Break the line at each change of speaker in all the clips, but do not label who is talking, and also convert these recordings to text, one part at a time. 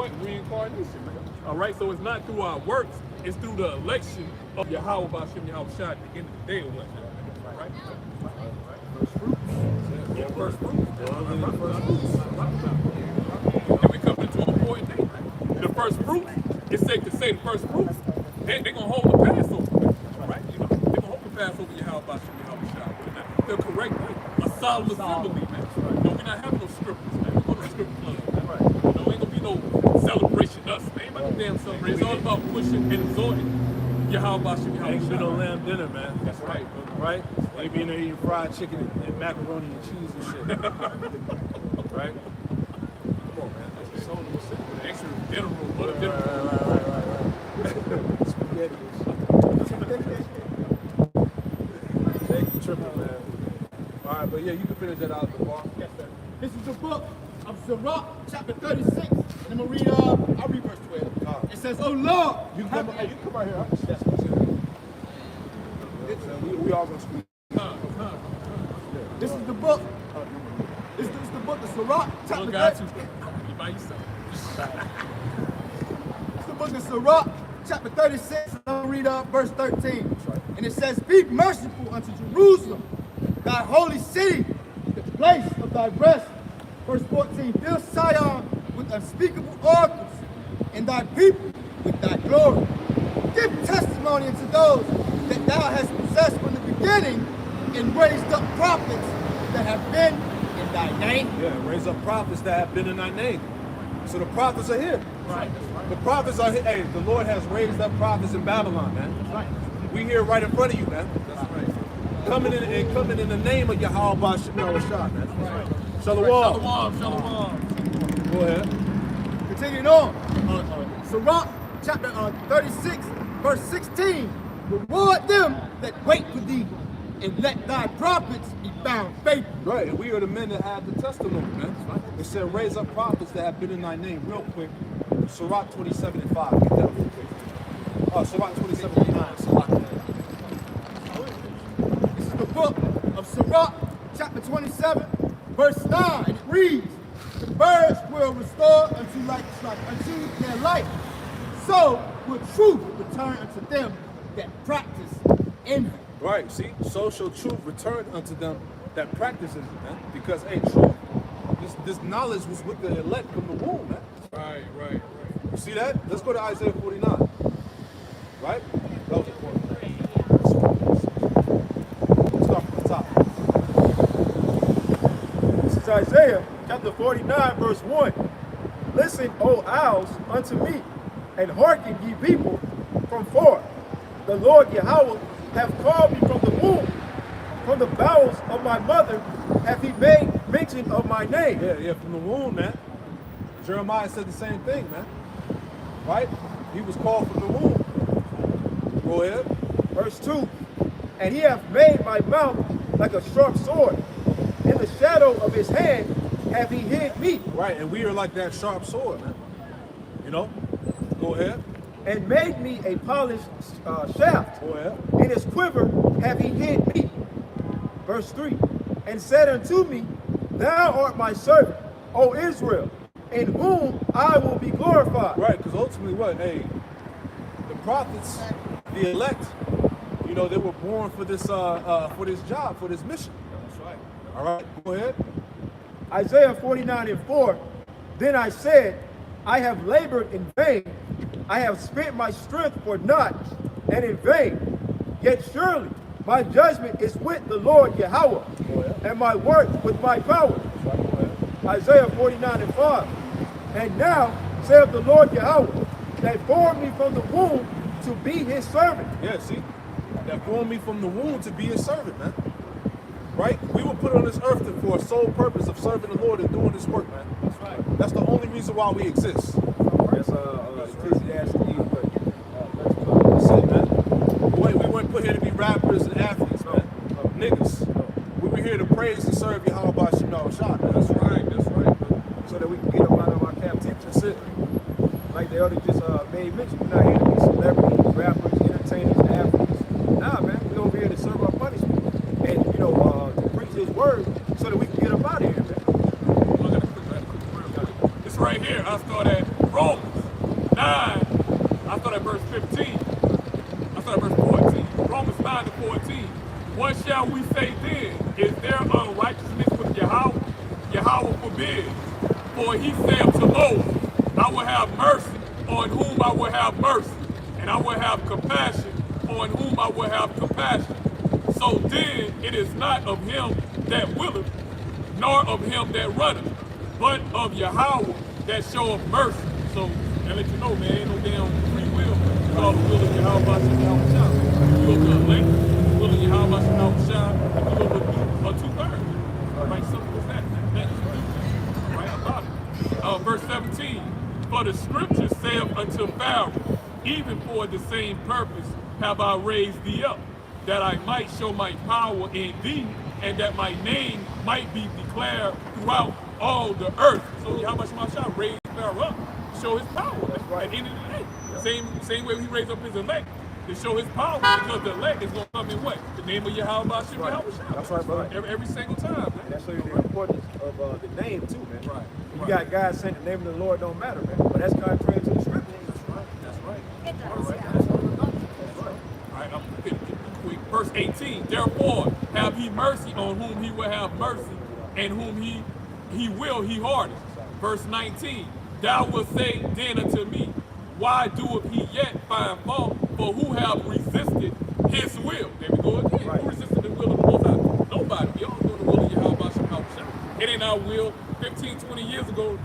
what? Reincarnation, man. All right, so it's not through our works, it's through the election of Yahweh Bashim Yahweh Shah at the end of the day or what? Right? First fruits. Yeah, first fruits. And we come into an important thing, right? The first fruit, it's safe to say the first fruit, they're going to hold the Passover, right? You know, they're going to hold the Passover Yahweh Bashim Yahweh Shah. The correct way. A solemn assembly, man. No, we're not having no scriptures, man. We're going to strip club, man. Right. You know, ain't going to be no celebration us, man. Ain't about no damn celebration. It's all about pushing and exhorting Yahweh Bashim Yahweh Shah.
Ain't no lamb dinner, man.
That's right.
Right? They be in there eating fried chicken and macaroni and cheese and shit. Right?
Come on, man. That's the soul of the city with an extra dinner room. What a dinner room.
Right. Spaghetti and shit. Thank you, tripping, man. All right, but yeah, you can finish that out at the bar.
Yes, sir. This is the book of Sirach, chapter 36. And I'm going to read, I'll read verse 12. It says, "Oh Lord,
You come right here. Yes, we all gonna speak.
this is the book. This is the book of Sirach, chapter 36.
You by yourself.
It's the book of Sirach, chapter 36. I'll read verse 13. And it says, "Be merciful unto Jerusalem, thy holy city, the place of thy rest." Verse 14, "Fill Sion with unspeakable oracles, and thy people with thy glory. Give testimony unto those that thou hast possessed from the beginning, and raised up prophets that have been in thy name."
Yeah, raise up prophets that have been in thy name. So the prophets are here.
Right.
The prophets are here. Hey, the Lord has raised up prophets in Babylon, man.
That's right.
We here right in front of you, man.
That's right.
Coming in the name of Yahweh Bashim Yahweh Shah, man.
That's right.
Shalom.
Shalom.
Go ahead.
Continuing on, Sirach chapter 36, verse 16. "Reward them that wait for thee, and let thy prophets be found faithful."
Right, and we are the men that have the testimony, man. It said, raise up prophets that have been in thy name. Real quick, Sirach 27:5. Get that real quick. Sirach 27:9.
This is the book of Sirach, chapter 27, verse 9. And it reads, "The birds will restore unto their life, so will truth return unto them that practice envy."
Right, see? So shall truth return unto them that practices it, man. Because, hey, truth, this knowledge was with the elect from the womb, man.
Right.
You see that? Let's go to Isaiah 49. Right? That was important. Let's start from the top.
This is Isaiah chapter 49, verse 1. "Listen, O owls, unto me, and hearken, ye people, from far. The Lord Yahweh hath called me from the womb. From the bowels of my mother hath he made mention of my name."
Yeah, from the womb, man. Jeremiah said the same thing, man. Right? He was called from the womb. Go ahead.
Verse 2. "And he hath made my mouth like a sharp sword. In the shadow of his hand hath he hid me.
Right, and we are like that sharp sword, man. You know? Go ahead.
And made me a polished shaft.
Go ahead.
In his quiver hath he hid me." Verse 3. "And said unto me, Thou art my servant, O Israel, in whom I will be glorified."
Right, because ultimately what? Hey, the prophets, the elect, you know, they were born for this job, for this mission.
That's right.
All right, go ahead.
Isaiah 49:4. "Then I said, I have labored in vain. I have spent my strength for naught and in vain. Yet surely my judgment is with the Lord Yahweh, and my work with my power." Isaiah 49:5. "And now saith the Lord Yahweh, that formed me from the womb to be his servant."
Yeah, see? That formed me from the womb to be his servant, man. Right? We were put on this earth for a sole purpose of serving the Lord and doing this work, man.
That's right.
That's the only reason why we exist.
That's Ecclesiastes.
That's it, man. We weren't put here to be rappers and athletes, man. Niggas. We were here to praise and serve Yahweh Bashim Yahweh Shah, man.
That's right.
So that we can get up out of our captivity.
That's it.
Like the other just made mention, we're not here to be celebrities, rappers, entertainers, athletes. Nah, man, we're over here to serve our punishment. And, you know, to preach his word so that we can get up out of here, man.
It's right here. I'll start at Romans 9, I start at verse 15. I start at verse 14. Romans 9 to 14. What shall we say then? Is there unrighteousness with Yahweh? Yahweh forbid. For he said to Moses, I will have mercy on whom I will have mercy, and I will have compassion on whom I will have compassion. So then it is not of him that willeth, nor of him that runneth, but of Yahweh that showeth mercy. So I let you know, man, ain't no damn free will. It's all the will of Yahweh Shah. You go to the lake, the will of Yahweh Shah, you go to 2/3. Right, simple as that. That is true. Right about it. Verse 17. For the scripture saith unto Pharaoh, even for the same purpose have I raised thee up, that I might show my power in thee, and that my name might be declared throughout all the earth. So Yahweh Shah raised Pharaoh up to show his power. That's right. At the end of the day. Same way he raised up his elect to show his power, because the elect is going to come in what? The name of Yahweh Shah.
That's right, brother.
Every single time, man.
That shows you the importance of the name too, man.
Right.
You got guys saying the name of the Lord don't matter, man. But that's contrary to the scripture.
That's right.
It does,
All right.
yeah.
That's right. All right, I'm going to quick. Verse 18. Therefore, have he mercy on whom he will have mercy, and whom he will he harden. Verse 19. Thou wilt say then unto me, why doeth he yet find fault? For who have resisted his will? There we go again.
Right.
Who resisted the will of the Most High? Nobody. We all know the will of Yahweh Shah. It ain't our will. 15, 20 years ago,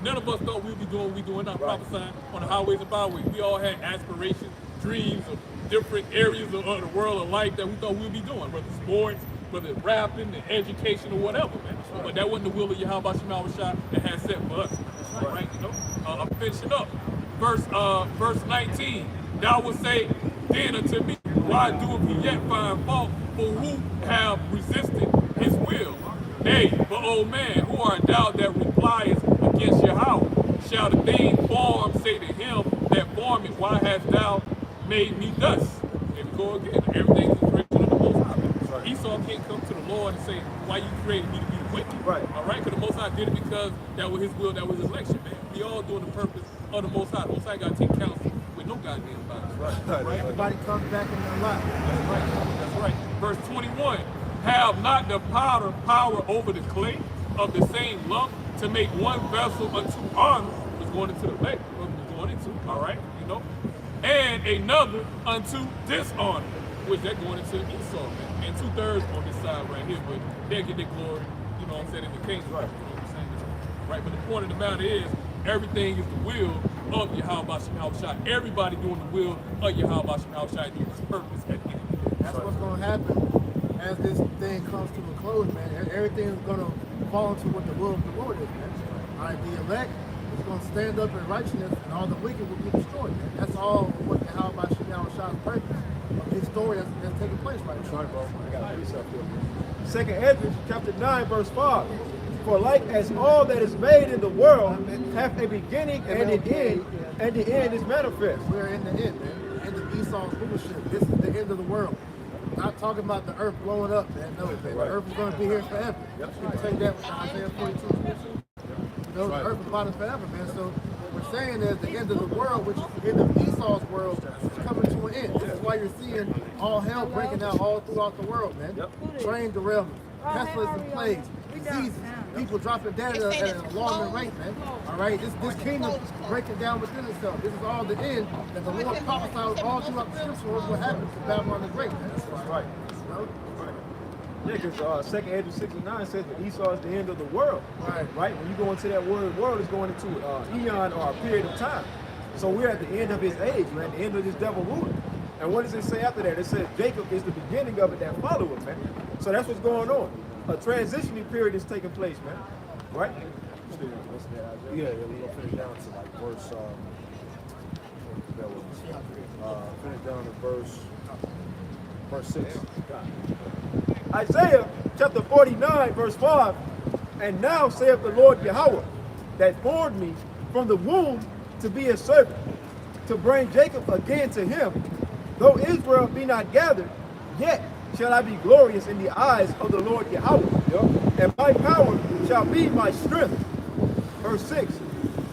none of us thought we'd be doing what we're doing now, prophesying on the highways and byways. We all had aspirations, dreams of different areas of the world of life that we thought we'd be doing, whether it's sports, whether it's rapping, education, or whatever, man. But that wasn't the will of Yahweh Shah that had set for us. Right? You know? I'm finishing up. Verse 19. Thou wilt say then unto me, why doeth he yet find fault? For who have resisted his will? Nay, but O man, who art thou that repliest against Yahweh? Shall the thing formed say to him that formed it, why hast thou made me thus? Here we go again. Everything is the creation of the Most High. Right. Esau can't come to the Lord and say, why you created me to be the wicked? Right. All right, because the Most High did it because that was his will, that was his election, man. We all doing the purpose of the Most High. The Most High got to take counsel with no goddamn body.
Right. Everybody comes back in their life.
That's right. That's right. Verse 21. Have not the power over the clay of the same lump to make one vessel unto honor, was going into the lake, was going into, all right, you know, and another unto dishonor, which they're going into Esau, man. And 2/3 on this side right here, but they'll get their glory, you know what I'm saying, in the king's right. You know what I'm saying? Right, but the point of the matter is, everything is the will of Yahweh Shah. Everybody doing the will of Yahweh Shah, doing his purpose at the end of the day.
That's what's going to happen as this thing comes to a close, man. Everything is going to fall into what the will of the Lord is, man. All right, the elect is going to stand up in righteousness, and all the wicked will be destroyed, man. That's all what the Yahweh Shah's purpose of this story that's taking place right now.
Sorry, bro. I got to read something. Second Ezra, chapter 9, verse 5. For like as all that is made in the world hath a beginning and an end, and the end is manifest.
We're in the end, man. The end of Esau's foolishness. This is the end of the world. Not talking about the earth blowing up, man. No, man. The earth is going to be here forever. You can take that with Isaiah 42. You know, the earth is about forever, man. So what we're saying is the end of the world, which is the end of Esau's world, is coming to an end. This is why you're seeing all hell breaking out all throughout the world, man. Train derailment, pestilence and plagues, diseases, people dropping dead at an alarming rate, man. All right, this kingdom is breaking down within itself. This is all the end that the Lord prophesied all throughout the scripture was what happened to Babylon the Great, man. That's
right.
You know?
Yeah, because 2 Ezra 6:9 says that Esau is the end of the world. Right? When you go into that word, world is going into eon or a period of time. So we're at the end of his age, man, the end of this devil ruler. And what does it say after that? It says Jacob is the beginning of it that followeth, man. So that's what's going on. A transitioning period is taking place, man. Right?
Yeah, we're gonna finish down to like verse. Finish down to verse 6.
Isaiah chapter 49, verse 5. And now saith the Lord Yahweh, that formed me from the womb to be a servant, to bring Jacob again to him. Though Israel be not gathered, yet shall I be glorious in the eyes of the Lord Yahweh, and my power shall be my strength. Verse 6.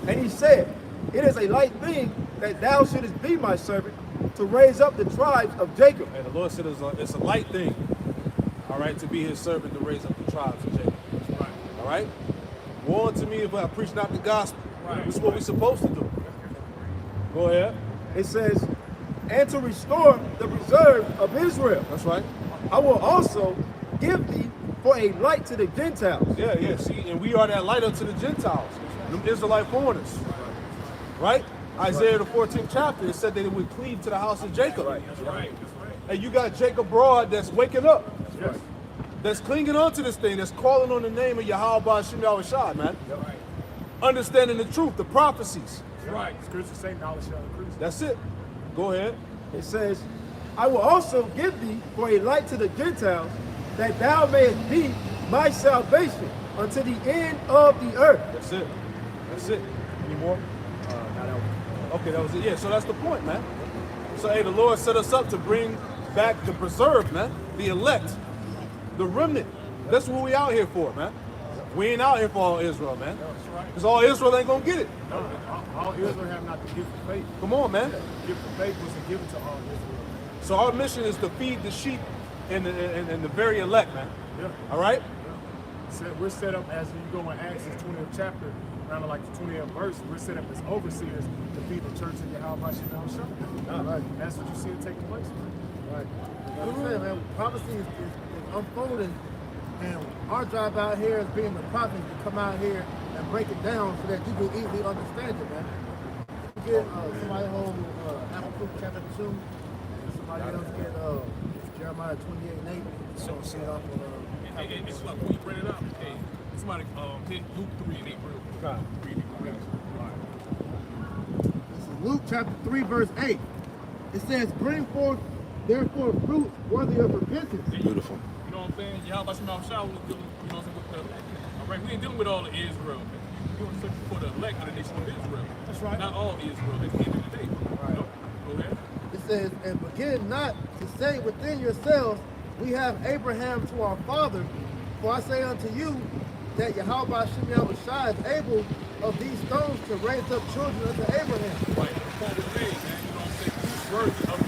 And he said, it is a light thing that thou shouldest be my servant to raise up the tribes of Jacob.
And the Lord said it's a light thing, all right, to be his servant to raise up the tribes of Jacob.
Right.
All right? Woe unto me if I preach not the gospel.
Right.
This is what we're supposed to do. Go ahead.
It says, and to restore the reserve of Israel.
That's right.
I will also give thee for a light to the Gentiles.
Yeah. See, and we are that light unto the Gentiles, them Israelite foreigners. Right? Isaiah the 14th chapter, it said that it would cleave to the house of Jacob.
That's right. That's right.
And you got Jacob Broad that's waking up.
Yes.
That's clinging on to this thing, that's calling on the name of Yahweh Hashem Yahushua, man.
Right.
Understanding the truth, the prophecies.
That's right. Scripture say knowledge shall increase.
That's it. Go ahead.
It says, I will also give thee for a light to the Gentiles, that thou mayest be my salvation unto the end of the earth.
That's it. That's it. Any more? Okay, that was it. Yeah, so that's the point, man. So, hey, the Lord set us up to bring back the preserved, man. The elect. The remnant. That's what we out here for, man. We ain't out here for all Israel, man. Because all Israel ain't going to get it.
No, all Israel have not the gift of faith.
Come on, man.
The gift of faith wasn't given to all Israel.
So our mission is to feed the sheep and the very elect, man.
Yeah.
All right?
So we're set up as you go in Acts 20th chapter, around like the 20th verse, we're set up as overseers to feed the church of Yahweh Hashem Yahushua. Right. That's what you see it taking place.
Right. Like I'm saying, man, prophecy is unfolding, and our job out here as being the prophets to come out here and break it down so that you can easily understand it, man. You get somebody hold Habakkuk chapter 2, and somebody else get Jeremiah 28:8. So see it off on
It's like when you bring it up, hey, somebody hit Luke 3 and 8 real quick. Read it.
This is Luke chapter 3, verse 8. It says, bring forth therefore fruit worthy of repentance.
Beautiful.
You know what I'm saying? Yahweh Hashem Yahushua was dealing, you know what I'm saying, with the elect. All right, we ain't dealing with all of Israel. We're doing something for the elect of the nation of Israel. That's right. Not all Israel at the end of the day. Right. Go ahead.
It says, and begin not to say within yourselves, we have Abraham to our father. For I say unto you that Yahweh Hashem Yahushua is able of these stones to raise up children unto Abraham.
Right. The point was made, man. You know what I'm saying? This verse of the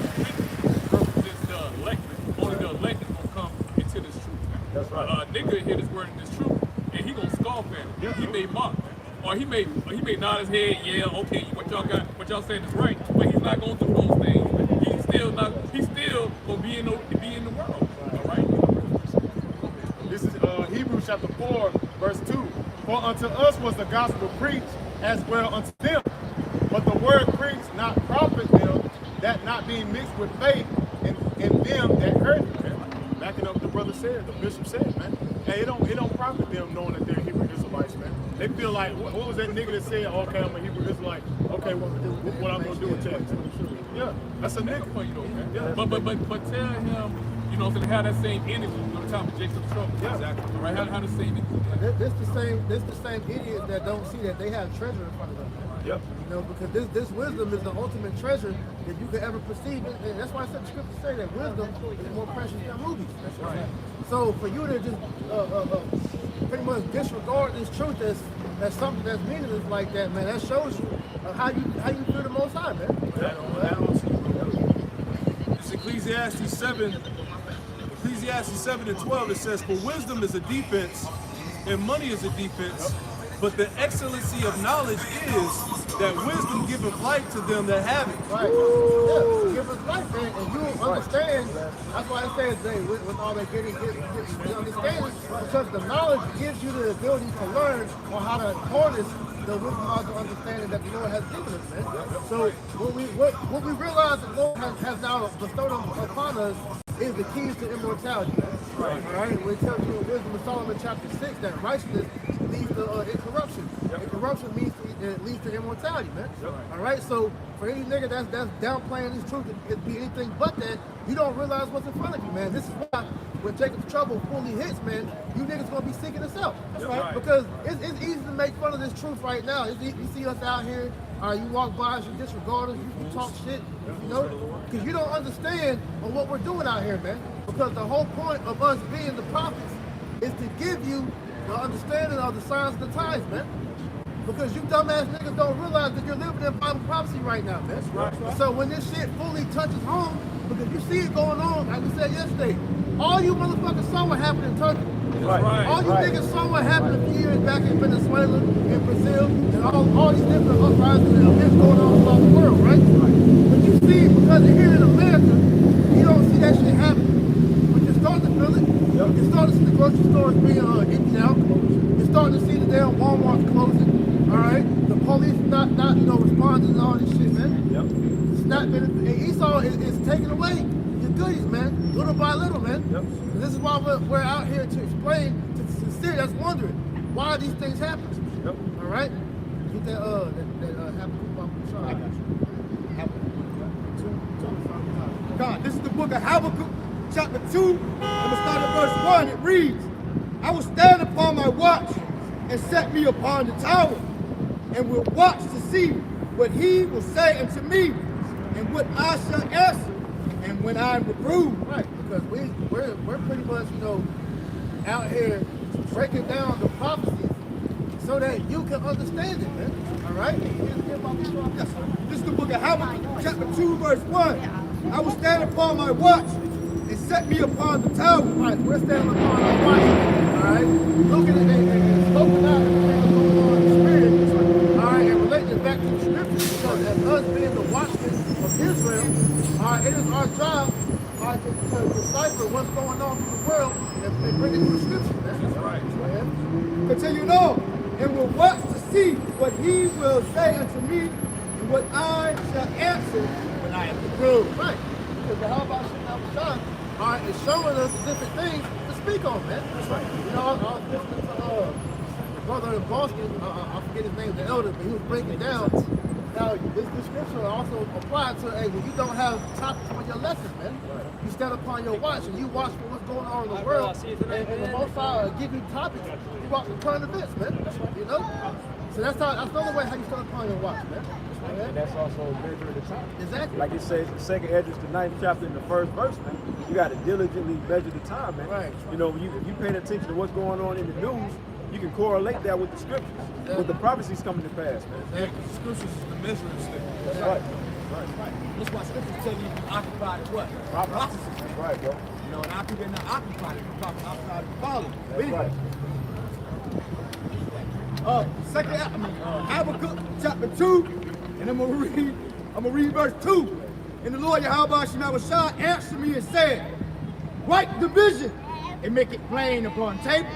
represents the elect. Only the elect is going to come into this truth, man.
That's right.
Nigga hear this word in this truth, and he gonna scoff at it.
Yeah.
He may mock, or he may nod his head. Yeah, okay, what y'all saying is right, but he's not gonna do those things. He's still gonna be in the world. All right.
This is Hebrews chapter 4, verse 2. For unto us was the gospel preached as well unto them. But the word preached not profit them, that not being mixed with faith in them that heard it. Man. Backing up what the brother said, the bishop said, man. Hey, it don't profit them knowing that they're Hebrew Israelites, man. They feel like, what was that nigga that said, okay, I'm a Hebrew Israelite. Okay, what I'm gonna do with that? Yeah, that's a nigga.
For you though, man.
Yeah.
But tell him, you know, to have that same energy on the time of Jacob's trouble.
Yeah.
Exactly. All right. How the same energy.
This the same idiots that don't see that they have treasure in front of them.
Yep.
You know, because this wisdom is the ultimate treasure that you could ever perceive. And that's why I said the scripture say that wisdom is more precious than rubies. That's right. So for you to just pretty much disregard this truth as something that's meaningless like that, man, that shows you how you feel the Most High, man.
It's Ecclesiastes 7 and 12. It says, for wisdom is a defense and money is a defense, but the excellency of knowledge is that wisdom giveth light to them that have it.
Right. Yeah, give us life, man, and you understand. That's why I say today, with all that getting, you understand it because the knowledge gives you the ability to learn on how to harness the wisdom of the understanding that the Lord has given us, man. So what we realize the Lord has now bestowed upon us is the keys to immortality. Right. All right. We tell you in Wisdom of Solomon chapter 6 that righteousness leads to incorruption. Yep. Incorruption leads to immortality, man. Yep. All right. So for any nigga that's downplaying this truth, it be anything but that. You don't realize what's in front of you, man. This is why when Jacob's trouble fully hits, man, you niggas gonna be seeking us out. That's right. Because it's easy to make fun of this truth right now. You see us out here. You walk by us, you disregard us, you talk shit, you know? Because you don't understand what we're doing out here, man. Because the whole point of us being the prophets is to give you the understanding of the signs of the times, man. Because you dumbass niggas don't realize that you're living in Bible prophecy right now, man.
That's right.
So when this shit fully touches home, because you see it going on, like we said yesterday, all you motherfuckers saw what happened in Turkey.
Right.
All you niggas saw what happened a few years back in Venezuela, in Brazil, and all these different uprisings and events going on throughout the world, right? But you see, because you're here in America, you don't see that shit happening. But you're starting to feel it. You're starting to see the grocery stores being emptied out. You're starting to see the damn Walmart's closing. All right, the police not responding to all this shit, man. It's not been, and Esau is taking away your goodies, man, little by little, man. And this is why we're out here to explain to the sincere that's wondering why these things happen. All right, get that Habakkuk.
God, this is the book of Habakkuk, chapter 2. I'm gonna start at verse 1. It reads, "I will stand upon my watch and set me upon the tower, and will watch to see what he will say unto me, and what I shall answer, and when I am reproved."
Right, because we're pretty much, out here breaking down the prophecies so that you can understand it, man. All right?
Yes, sir. This is the book of Habakkuk, chapter 2, verse 1. "I will stand upon my watch and set me upon the tower."
Right, we're standing upon our watch, all right? Looking at it and scoping out everything going on in the spirit, all right, and relating it back to the scriptures, because as us being the watchmen of Israel, all right, it is our job, all right, to decipher what's going on in the world and bring it to the scriptures, man. That's right.
Continue on, "and will watch to see what he will say unto me, and what I shall answer when I am reproved."
Right, because the how about shit all right, it's showing us different things to speak on, man. That's right. I was listening to the brother in Boston, I forget his name, the elder, but he was breaking down how this scripture also applies to, hey, when you don't have topics for your lessons, man. You stand upon your watch and you watch for what's going on in the world, and the Most High give you topics. You watch the current events, man. So that's the only way how you stand upon your watch, man.
And that's also measuring the time.
Exactly.
Like it says in the second Esdras, the 9th chapter in the first verse, man. You got to diligently measure the time, man.
Right.
If you paying attention to what's going on in the news, you can correlate that with the scriptures, with the prophecies coming to pass, man.
Yeah, 'cause the scriptures is the measuring stick.
That's right.
That's why scriptures tell you occupied at what?
Prophecies. That's right, bro.
And our people are not occupied, they're occupied to follow.
That's right.
Habakkuk chapter 2, and I'm gonna read verse 2. "And the Lord Yahweh Shemawashah answered me and said, Write the vision and make it plain upon tables,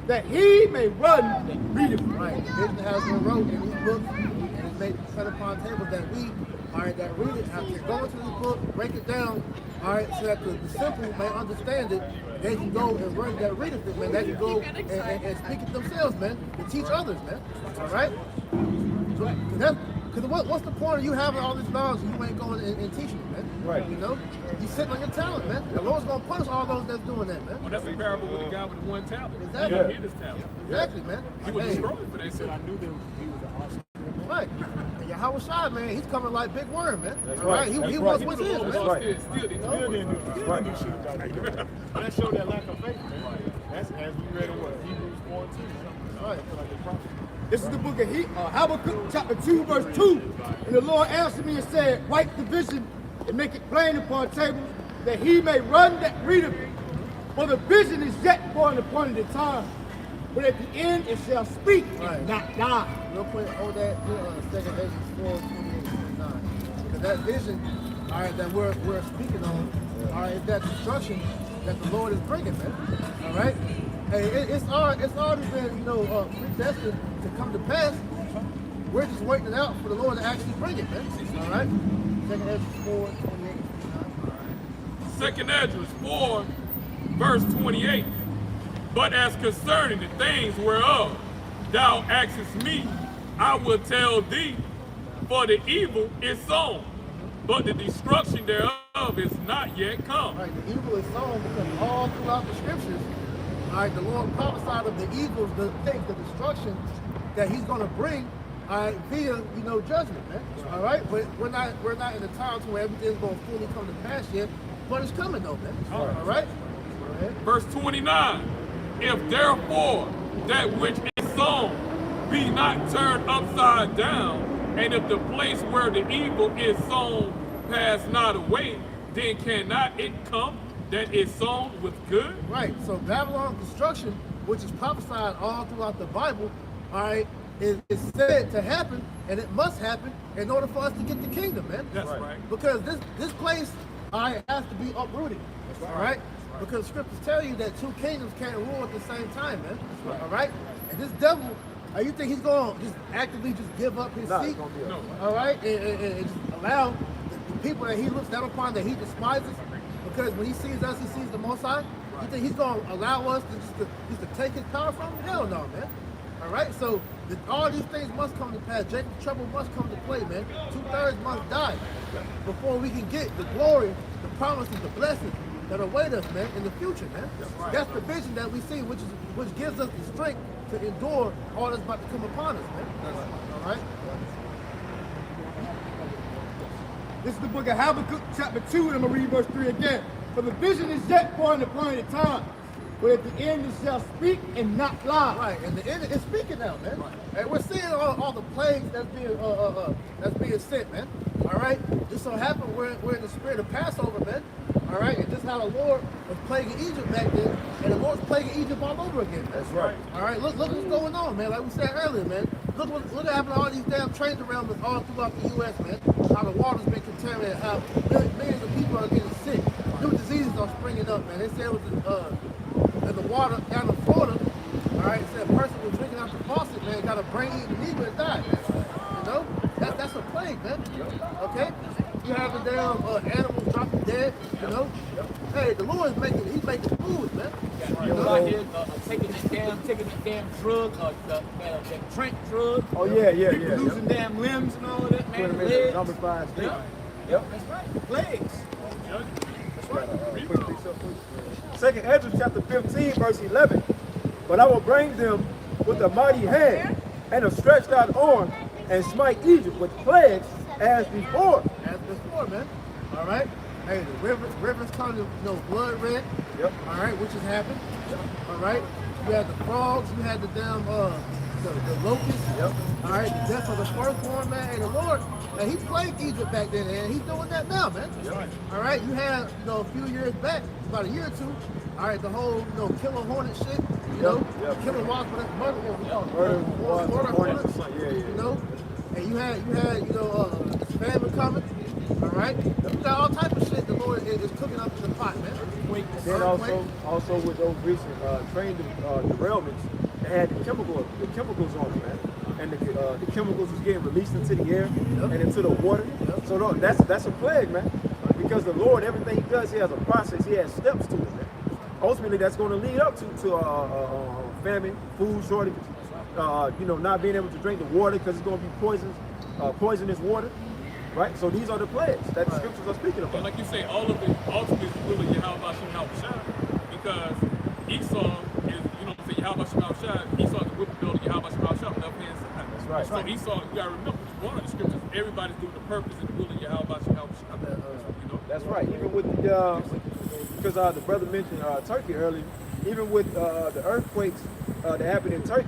that he may run and read it."
Right. The vision has been wrote in these books, and it's made set upon tables that we, all right, that read it, have to go into this book, break it down, all right, so that the simple may understand it. They can go and run that read it, man. They can go and speak it themselves, man, and teach others, man. All right? Because what's the point of you having all this knowledge and you ain't going and teaching it, man?
Right.
You sitting on your talent, man. The Lord's gonna punish all those that's doing that, man.
Well, that's a parable with the guy with the one talent.
Exactly.
He didn't get his talent.
Exactly, man.
He was
Hey.
destroyed for that.
I knew that he was an awesome.
Right. And Yahweh Shai, man, he's coming like Big Worm, man.
That's
All right.
right.
He
That's
wants
right.
what's his, man.
That's right.
Still didn't
Still didn't do
Right.
shit. That showed that lack of faith, man. That's as we read in what Hebrews 4:2.
Right.
This is the book of Habakkuk chapter 2, verse 2. "And the Lord answered me and said, Write the vision and make it plain upon tables, that he may run that readeth it. For the vision is yet for an appointed time, but at the end it shall speak and not die."
Real quick, hold that, second Esdras 4:28-29. Because that vision, all right, that we're speaking on, all right, is that destruction that the Lord is bringing, man. All right? Hey, it's already been, predestined to come to pass. We're just waiting it out for the Lord to actually bring it, man. All right? Second Esdras 4:28-29.
Second Esdras 4, verse 28. "But as concerning the things whereof thou askest me, I will tell thee, for the evil is sown, but the destruction thereof is not yet come."
All right, the evil is sown because all throughout the scriptures, all right, the Lord prophesied of the evils, the things, the destruction that he's going to bring, all right, via, judgment, man. All right, but we're not in a time where everything's going to fully come to pass yet, but it's coming though, man. All right?
Verse 29. "If therefore that which is sown be not turned upside down, and if the place where the evil is sown pass not away, then cannot it come that is sown with good?
Right. So Babylon's destruction, which is prophesied all throughout the Bible, all right, is said to happen, and it must happen in order for us to get the kingdom, man.
That's right.
Because this place, all right, has to be uprooted. All right. Because scriptures tell you that two kingdoms can't rule at the same time, man. All right. And this devil, you think he's going to just actively just give up his seat?
No.
All right, and just allow the people that he looks down upon, that he despises, because when he sees us, he sees the Most High. You think he's going to allow us to just to take his power from him? Hell no, man. All right, so all these things must come to pass. Jacob's trouble must come to play, man. 2/3 must die before we can get the glory, the promises, the blessings that await us, man, in the future, man. That's the vision that we see, which gives us the strength to endure all that's about to come upon us, man. All right.
This is the book of Habakkuk, chapter 2, and I'm going to read verse 3 again. For the vision is yet for an appointed time, but at the end it shall speak and not lie.
Right, and the end is speaking now, man. Right. And we're seeing all the plagues that's being sent, man. All right, just so happened we're in the spirit of Passover, man. All right, and just how the Lord was plaguing Egypt back then, and the Lord's plaguing Egypt all over again. That's right. All right, look what's going on, man. Like we said earlier, man. Look what happened to all these damn trains around us all throughout the U.S., man. How the water's been contaminated, how millions of people are getting sick. New diseases are springing up, man. They said it was in the water down in Florida. All right, it said a person was drinking out the faucet, man, got a brain-eating amoeba and died. You know, that's a plague, man. Okay, you have the damn animals dropping dead. You know, hey, the Lord is he's making food, man.
You know, out here taking that damn drug, that Trent drug.
Oh yeah.
Losing damn limbs and all of that, man. Legs.
Number 5 state.
Yep. That's right. Plagues.
That's right.
Second Ezra chapter 15, verse 11. But I will bring them with a mighty hand and a stretched out arm and smite Egypt with plagues as before.
As before, man. All right. Hey, the rivers turn to blood red.
Yep.
All right, which has happened. All right. You had the frogs. You had the damn the locusts.
Yep.
All right. The death of the firstborn, man. Hey, the Lord, he plagued Egypt back then, and he's doing that now, man.
Yep.
All right. You had a few years back, about a year or two. All right, the whole killer hornet shit. You know, killer wasp, but that's murder hornets. You know, and you had this famine coming. All right, you got all type of shit the Lord is cooking up in the pot, man.
Then also with those recent train derailments, they had the chemicals on it, man. And the chemicals was getting released into the air and into the water. So that's a plague, man. Because the Lord, everything he does, he has a process, he has steps to it, man. Ultimately, that's going to lead up to famine, food shortage, not being able to drink the water because it's going to be poisonous water. Right? So these are the plagues that the scriptures are speaking about.
And like you say, all of it ultimately is really Yahweh Shai, because Esau is, Yahweh Shai, Esau is the whip builder, Yahweh Shai on the left hand side.
That's right.
So Esau, you got to remember, one of the scriptures, everybody's doing the purpose and the will of Yahweh Shai.
That's right. Even with because the brother mentioned Turkey earlier, even with the earthquakes that happened in Turkey,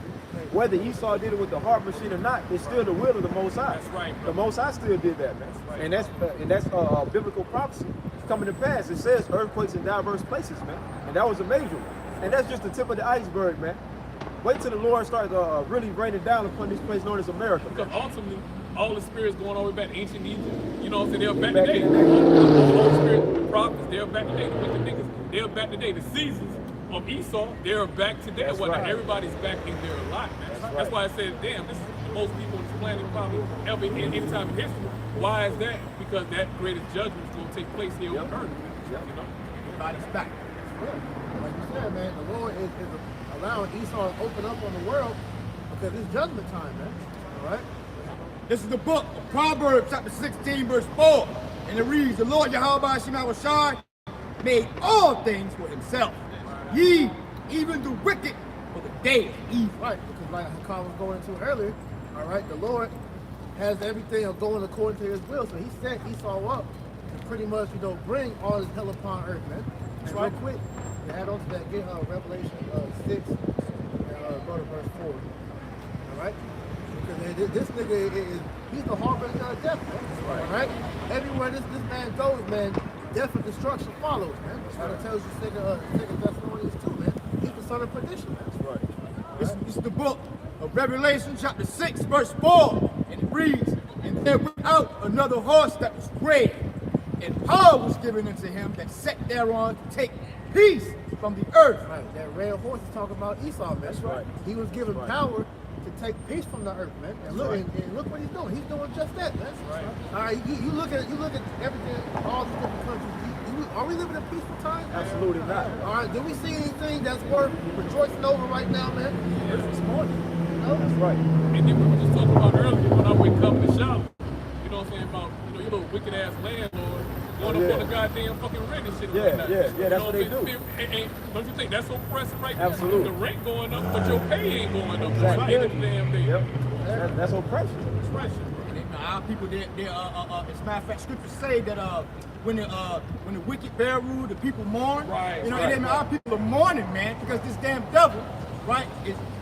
whether Esau did it with the heart machine or not, it's still the will of the Most High.
That's right, bro.
The Most High still did that, man. That's right. And that's biblical prophecy coming to pass. It says earthquakes in diverse places, man. And that was a major one. And that's just the tip of the iceberg, man. Wait till the Lord starts really raining down upon this place known as America.
Because ultimately, all the spirits going all the way back to ancient Egypt. You know what I'm saying? They're back today. The Holy Spirit, the prophets, they're back today. The wicked niggas, they're back today. The seasons of Esau, they're back today.
That's
Right.
right.
Everybody's back in their lot, man. That's why I said, damn, this is the most people on this planet probably ever in any time in history. Why is that? Because that greatest judgment is going to take place here on earth. You know?
Everybody's back. Like you said, man, the Lord is allowing Esau to open up on the world because it's judgment time, man. All right?
This is the book of Proverbs, chapter 16, verse 4. And it reads, the Lord Yahweh Shai made all things for himself. Ye, even the wicked, for the day of evil.
Right, because like Kyle was going into earlier, all right, the Lord has everything going according to his will. So he set Esau up to pretty much, bring all his hell upon earth, man. And real quick, to add on to that, get Revelation 6 and go to verse 4. All right? Because this nigga he's the harbinger of death, man. All right? Everywhere this man goes, man, death and destruction follows, man. That's what it tells you, Second Thessalonians 2, man. He's the son of perdition, man. That's right.
This is the book of Revelation, chapter 6, verse 4. And it reads, and there went out another horse that was gray, and power was given unto him that sat thereon to take peace from the earth.
Right. That red horse is talking about Esau, man. That's right. He was given power to take peace from the earth, man. And look, and look what he's doing. He's doing just that, man. That's right. All right, you look at everything, all these different countries. Are we living in peaceful times?
Absolutely not.
All right, do we see anything that's worth rejoicing over right now, man?
This morning.
No?
That's right.
And then we were just talking about earlier when I wake up in the shower. You know what I'm saying about you little wicked ass landlord going up on the goddamn fucking rent and shit.
That's what they do.
Don't you think that's oppressive right now?
Absolutely.
The rent going up, but your pay ain't going up.
Exactly.
Right. Damn thing.
Yep. That's oppression.
And our people, as a matter of fact, scriptures say that when the wicked bear rule, the people mourn.
Right.
You know,
right.
and then our people are mourning, man, because this damn devil, right,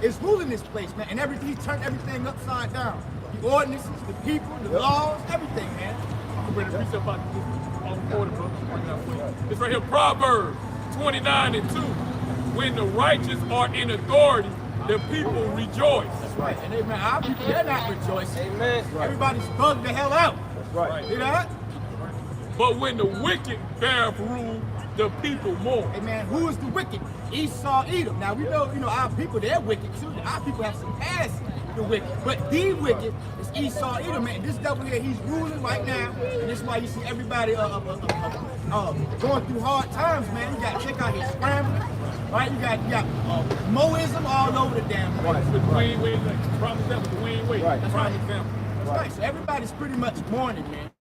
is ruling this place, man, and he turned everything upside down. The ordinances, the people, the laws, everything, man.
I'm ready to reach up out this on the border, bro. It's right here, Proverbs 29 and 2. When the righteous are in authority, the people rejoice.
That's right. And amen, our people, they're not rejoicing.
Amen.
Everybody's bugged the hell out.
That's right.
You know that?
But when the wicked bear rule, the people mourn.
Hey man, who is the wicked? Esau, Edom. Now we know, our people, they're wicked too. Our people have surpassed the wicked. But the wicked is Esau, Edom, man. This devil here, he's ruling right now. And this is why you see everybody going through hard times, man. You got chick out here scrambling. Right? You got Moism all over the damn place.
With Dwayne Wade, like, promise that with Dwayne Wade.
Right.
That's right. Example.
That's right. So everybody's pretty much mourning, man.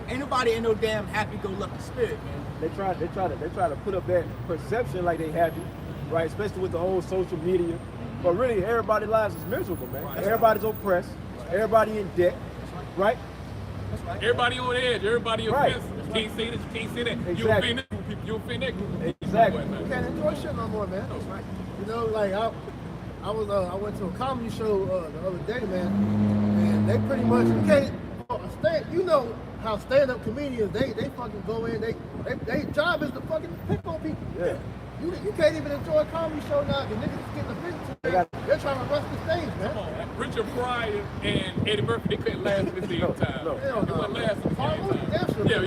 Ain't nobody in no damn happy-go-lucky spirit, man.
They try to put up that perception like they happy, right? Especially with the whole social media. But really, everybody's lives is miserable, man.
Right.
Everybody's oppressed. Everybody in debt, right?
That's right.
Everybody on edge. Everybody
Right.
offensive. You can't say this. You can't say that. You
Exactly.
offend that group of people. You offend that group of people.
Exactly.
You can't enjoy shit no more, man.
That's right.
You know, like I went to a comedy show the other day, man, and they pretty much you know how stand-up comedians they fucking go in, they job is to fucking pick on people.
Yeah.
You can't even enjoy a comedy show now. The niggas is getting offended. They're trying to rush the stage, man.
Come on. Richard Pryor and Eddie Murphy, they couldn't last at the same time.
No.
Hell
They wouldn't
no.
last at the
Paul
same
was
time.
damn sure.
Yeah.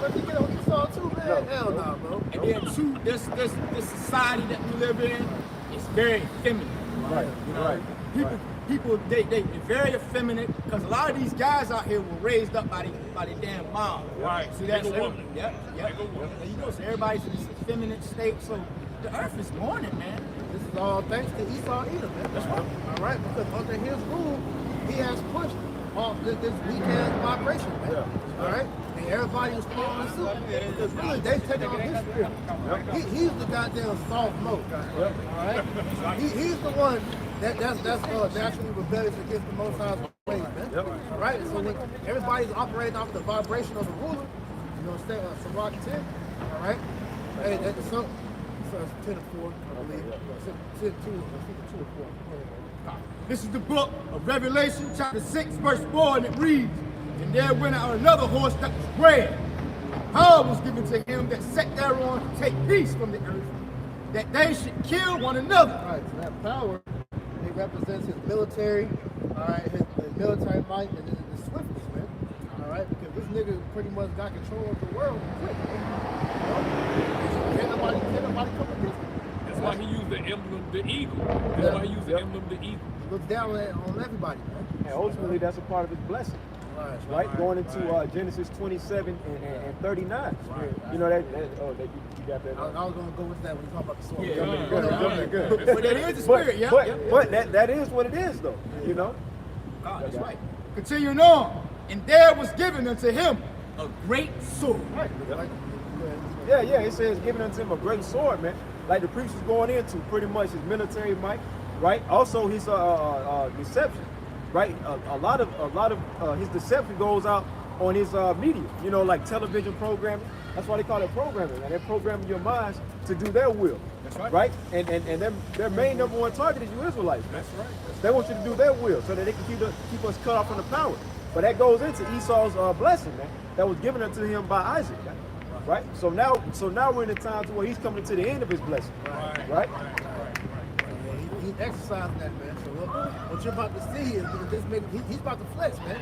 Let me get on Esau too, man. Hell no, bro.
And then too, this society that we live in is very feminine.
Right. Right.
People, they very effeminate because a lot of these guys out here were raised up by the damn mom.
Right.
See that's
Nigga woman.
Yep.
Nigga woman.
And you know, so everybody's in this effeminate state. So the earth is mourning, man.
This is all thanks to Esau Edom, man. That's right. All right, because under his rule, he has pushed all this weak ass migration, man.
Yeah.
All right, and everybody was following suit because really they taking on his spirit. He's the goddamn soft mode. All right, he's the one that's naturally rebellious against the Most High's ways, man. All right, so when everybody's operating off the vibration of the ruler, you know what I'm saying? Sirach 10. All right, hey, that's some. So it's 10 to 4, I believe. 10 to 2 or 4.
This is the book of Revelation, chapter 6, verse 4, and it reads, and there went out another horse that was red. Power was given to him that sat thereon to take peace from the earth, that they should kill one another.
All right, so that power, it represents his military, all right, his military might, and the swiftness, man. All right, because this nigga pretty much got control of the world quick. You know? Can't nobody come against him.
That's why he used the emblem, the eagle. That's why he used the emblem, the eagle.
He looks down on everybody, man.
And ultimately, that's a part of his blessing. Right, going into Genesis 27 and 39. You know that you got that.
I was gonna go with that when you talk about the sword.
Yeah.
Good.
But that is the spirit, yeah.
But that is what it is, though. You know.
That's right. Continuing on, and there was given unto him a great sword.
Yeah. It says giving unto him a great sword, man. Like the priest was going into pretty much his military might, right? Also his deception, right? A lot of his deception goes out on his media. You know, like television programming, That's why they call it programming, man. They're programming your minds to do their will.
That's right.
Right? And their main number one target is you Israelites, man.
That's right.
They want you to do their will so that they can keep us cut off from the power. But that goes into Esau's blessing, man, that was given unto him by Isaac, man. Right? So now we're in a time to where he's coming to the end of his blessing. Right?
He's exercising that, man. So what you're about to see is he's about to flex, man.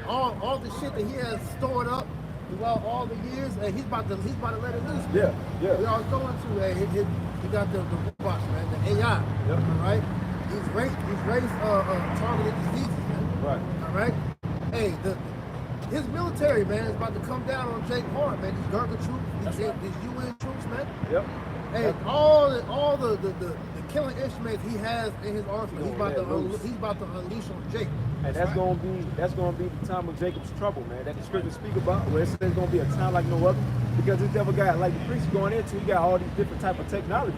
All the shit that he has stored up throughout all the years, and he's about to let it loose. Man.
Yeah.
We are going to he got the robots, man, the AI.
Yep.
All right. He's raised targeted diseases, man.
Right.
All right. Hey, his military, man, is about to come down on Jake Hart, man. These Gurkha troops, these UN troops, man.
Yep.
Hey, all the killing instruments he has in his arsenal, he's about to unleash on Jake.
And that's gonna be the time of Jacob's trouble, man. That the scriptures speak about, where it says it's gonna be a time like no other, because this devil got, like the priest going into, he got all these different type of technology,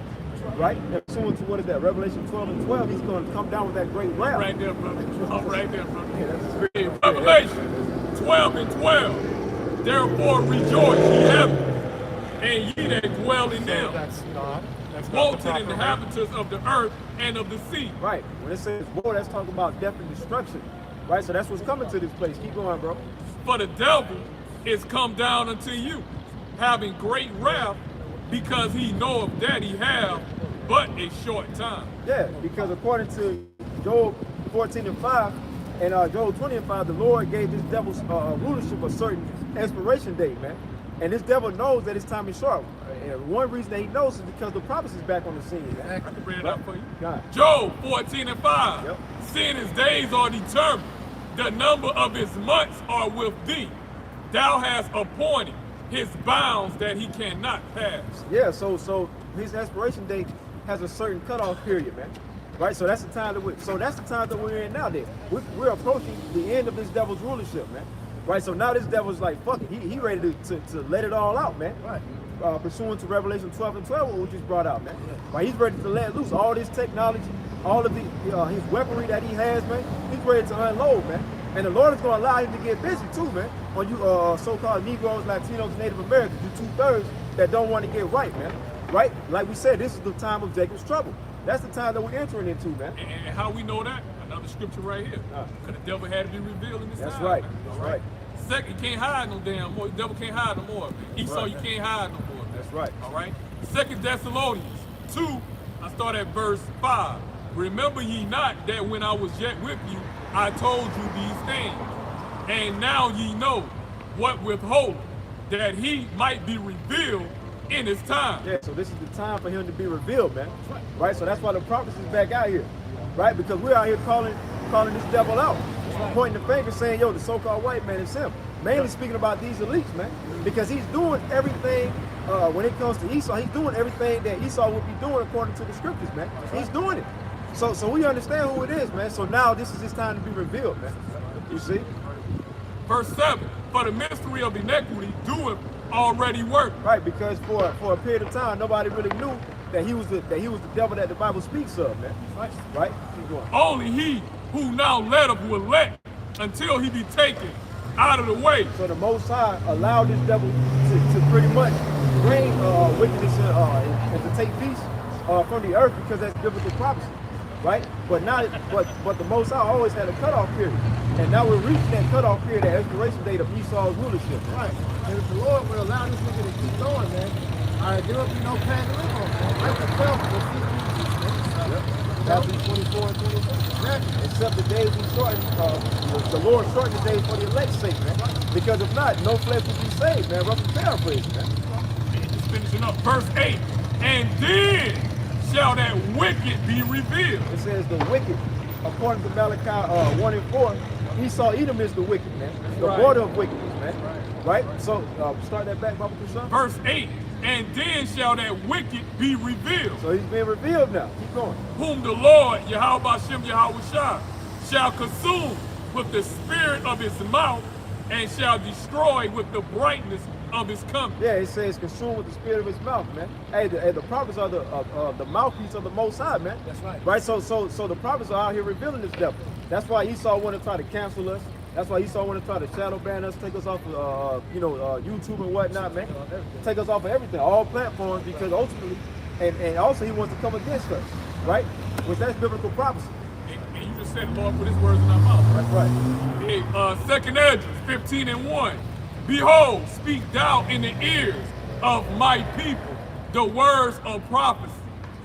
right? And pursuant to what is that? Revelation 12:12, he's gonna come down with that great wrath.
Right there, brother. I'm right there, brother.
Yeah, that's
In Revelation 12:12, therefore rejoice, ye heavens, and ye that dwell in them.
That's not
Woe
the
to the
proper
inhabitants of the earth and of the sea.
right. When it says woe, that's talking about death and destruction, right? So that's what's coming to this place. Keep going, bro.
For the devil is come down unto you, having great wrath, because he knoweth that he have but a short time.
Yeah, because according to Job 14:5 and Job 20:5, the Lord gave this devil's rulership a certain expiration date, man. And this devil knows that his time is short. And one reason that he knows is because the prophet is back on the scene, man.
I can bring it up for you.
God.
Job 14:5.
Yep.
Seeing his days are determined, the number of his months are with thee. Thou hast appointed his bounds that he cannot pass.
Yeah, so his expiration date has a certain cutoff period, man. Right, so that's the time that we're in now. Then we're approaching the end of this devil's rulership, man. Right, so now this devil's like, fuck it, he ready to let it all out, man.
Right.
Pursuant to Revelation 12:12, what we just brought out, man. Right, he's ready to let loose all this technology, all of his weaponry that he has, man. He's ready to unload, man. And the Lord is going to allow him to get busy too, man. On you so-called Negroes, Latinos, Native Americans, you 2/3 that don't want to get right, man. Right? Like we said, this is the time of Jacob's trouble. That's the time that we're entering into, man.
And how we know that? Another scripture right here. Because the devil had to be revealed in this
That's
time.
right.
Man.
That's right.
Second, you can't hide no damn more. The devil can't hide no more. Esau, you can't hide no more.
That's right.
All right. 2 Thessalonians 2, I start at verse 5. Remember ye not that when I was yet with you, I told you these things. And now ye know what withhold, that he might be revealed in his time.
Yeah, so this is the time for him to be revealed, man. Right? So that's why the prophets is back out here. Right? Because we're out here calling this devil out. Pointing the finger saying, yo, the so-called white man is him. Mainly speaking about these elites, man. Because he's doing everything, when it comes to Esau, he's doing everything that Esau would be doing according to the scriptures, man. He's doing it. So we understand who it is, man. So now this is his time to be revealed, man. You see?
Verse 7, for the mystery of iniquity doeth already work.
Right, because for a period of time, nobody really knew that he was the devil that the Bible speaks of, man. Right? Keep going.
Only he who now letteth will let until he be taken out of the way.
So the Most High allowed this devil to pretty much bring wickedness and to take peace from the earth, because that's biblical prophecy, right? But the Most High always had a cutoff period, and now we're reaching that cutoff period, that expiration date of Esau's rulership.
Right. And if the Lord will allow this nigga to keep going, man, all right, there will be no path to live on, man. Like the 12 will see
Matthew 24 and 24.
Exactly.
Except the days we shorten, the Lord shortened the days for the elect's sake, man. Because if not, no flesh will be saved, man. Roughly paraphrase, man.
And just finishing up, verse 8, and then shall that wicked be revealed.
It says the wicked, according to Malachi 1 and 4, Esau Edom is the wicked, man. The border of wickedness, man. Right? So start that back, Baba Kushan.
Verse 8, and then shall that wicked be revealed.
So he's being revealed now. Keep going.
Whom the Lord, Yahweh Shem Yahweh shall consume with the spirit of his mouth, and shall destroy with the brightness of his coming.
Yeah, it says consumed with the spirit of his mouth, man. Hey, the prophets are the mouthpiece of the Most High, man.
That's right.
Right. So the prophets are out here revealing this devil. That's why Esau wanted to try to cancel us. That's why Esau want to try to shadow ban us, take us off of, YouTube and whatnot, man. Take us off of everything, all platforms, because ultimately, and also he wants to come against us, right? Which that's biblical prophecy.
And you just said, Lord, put his words in our mouth.
That's right.
Hey, 2nd Esdras 15:1. Behold, speak thou in the ears of my people the words of prophecy,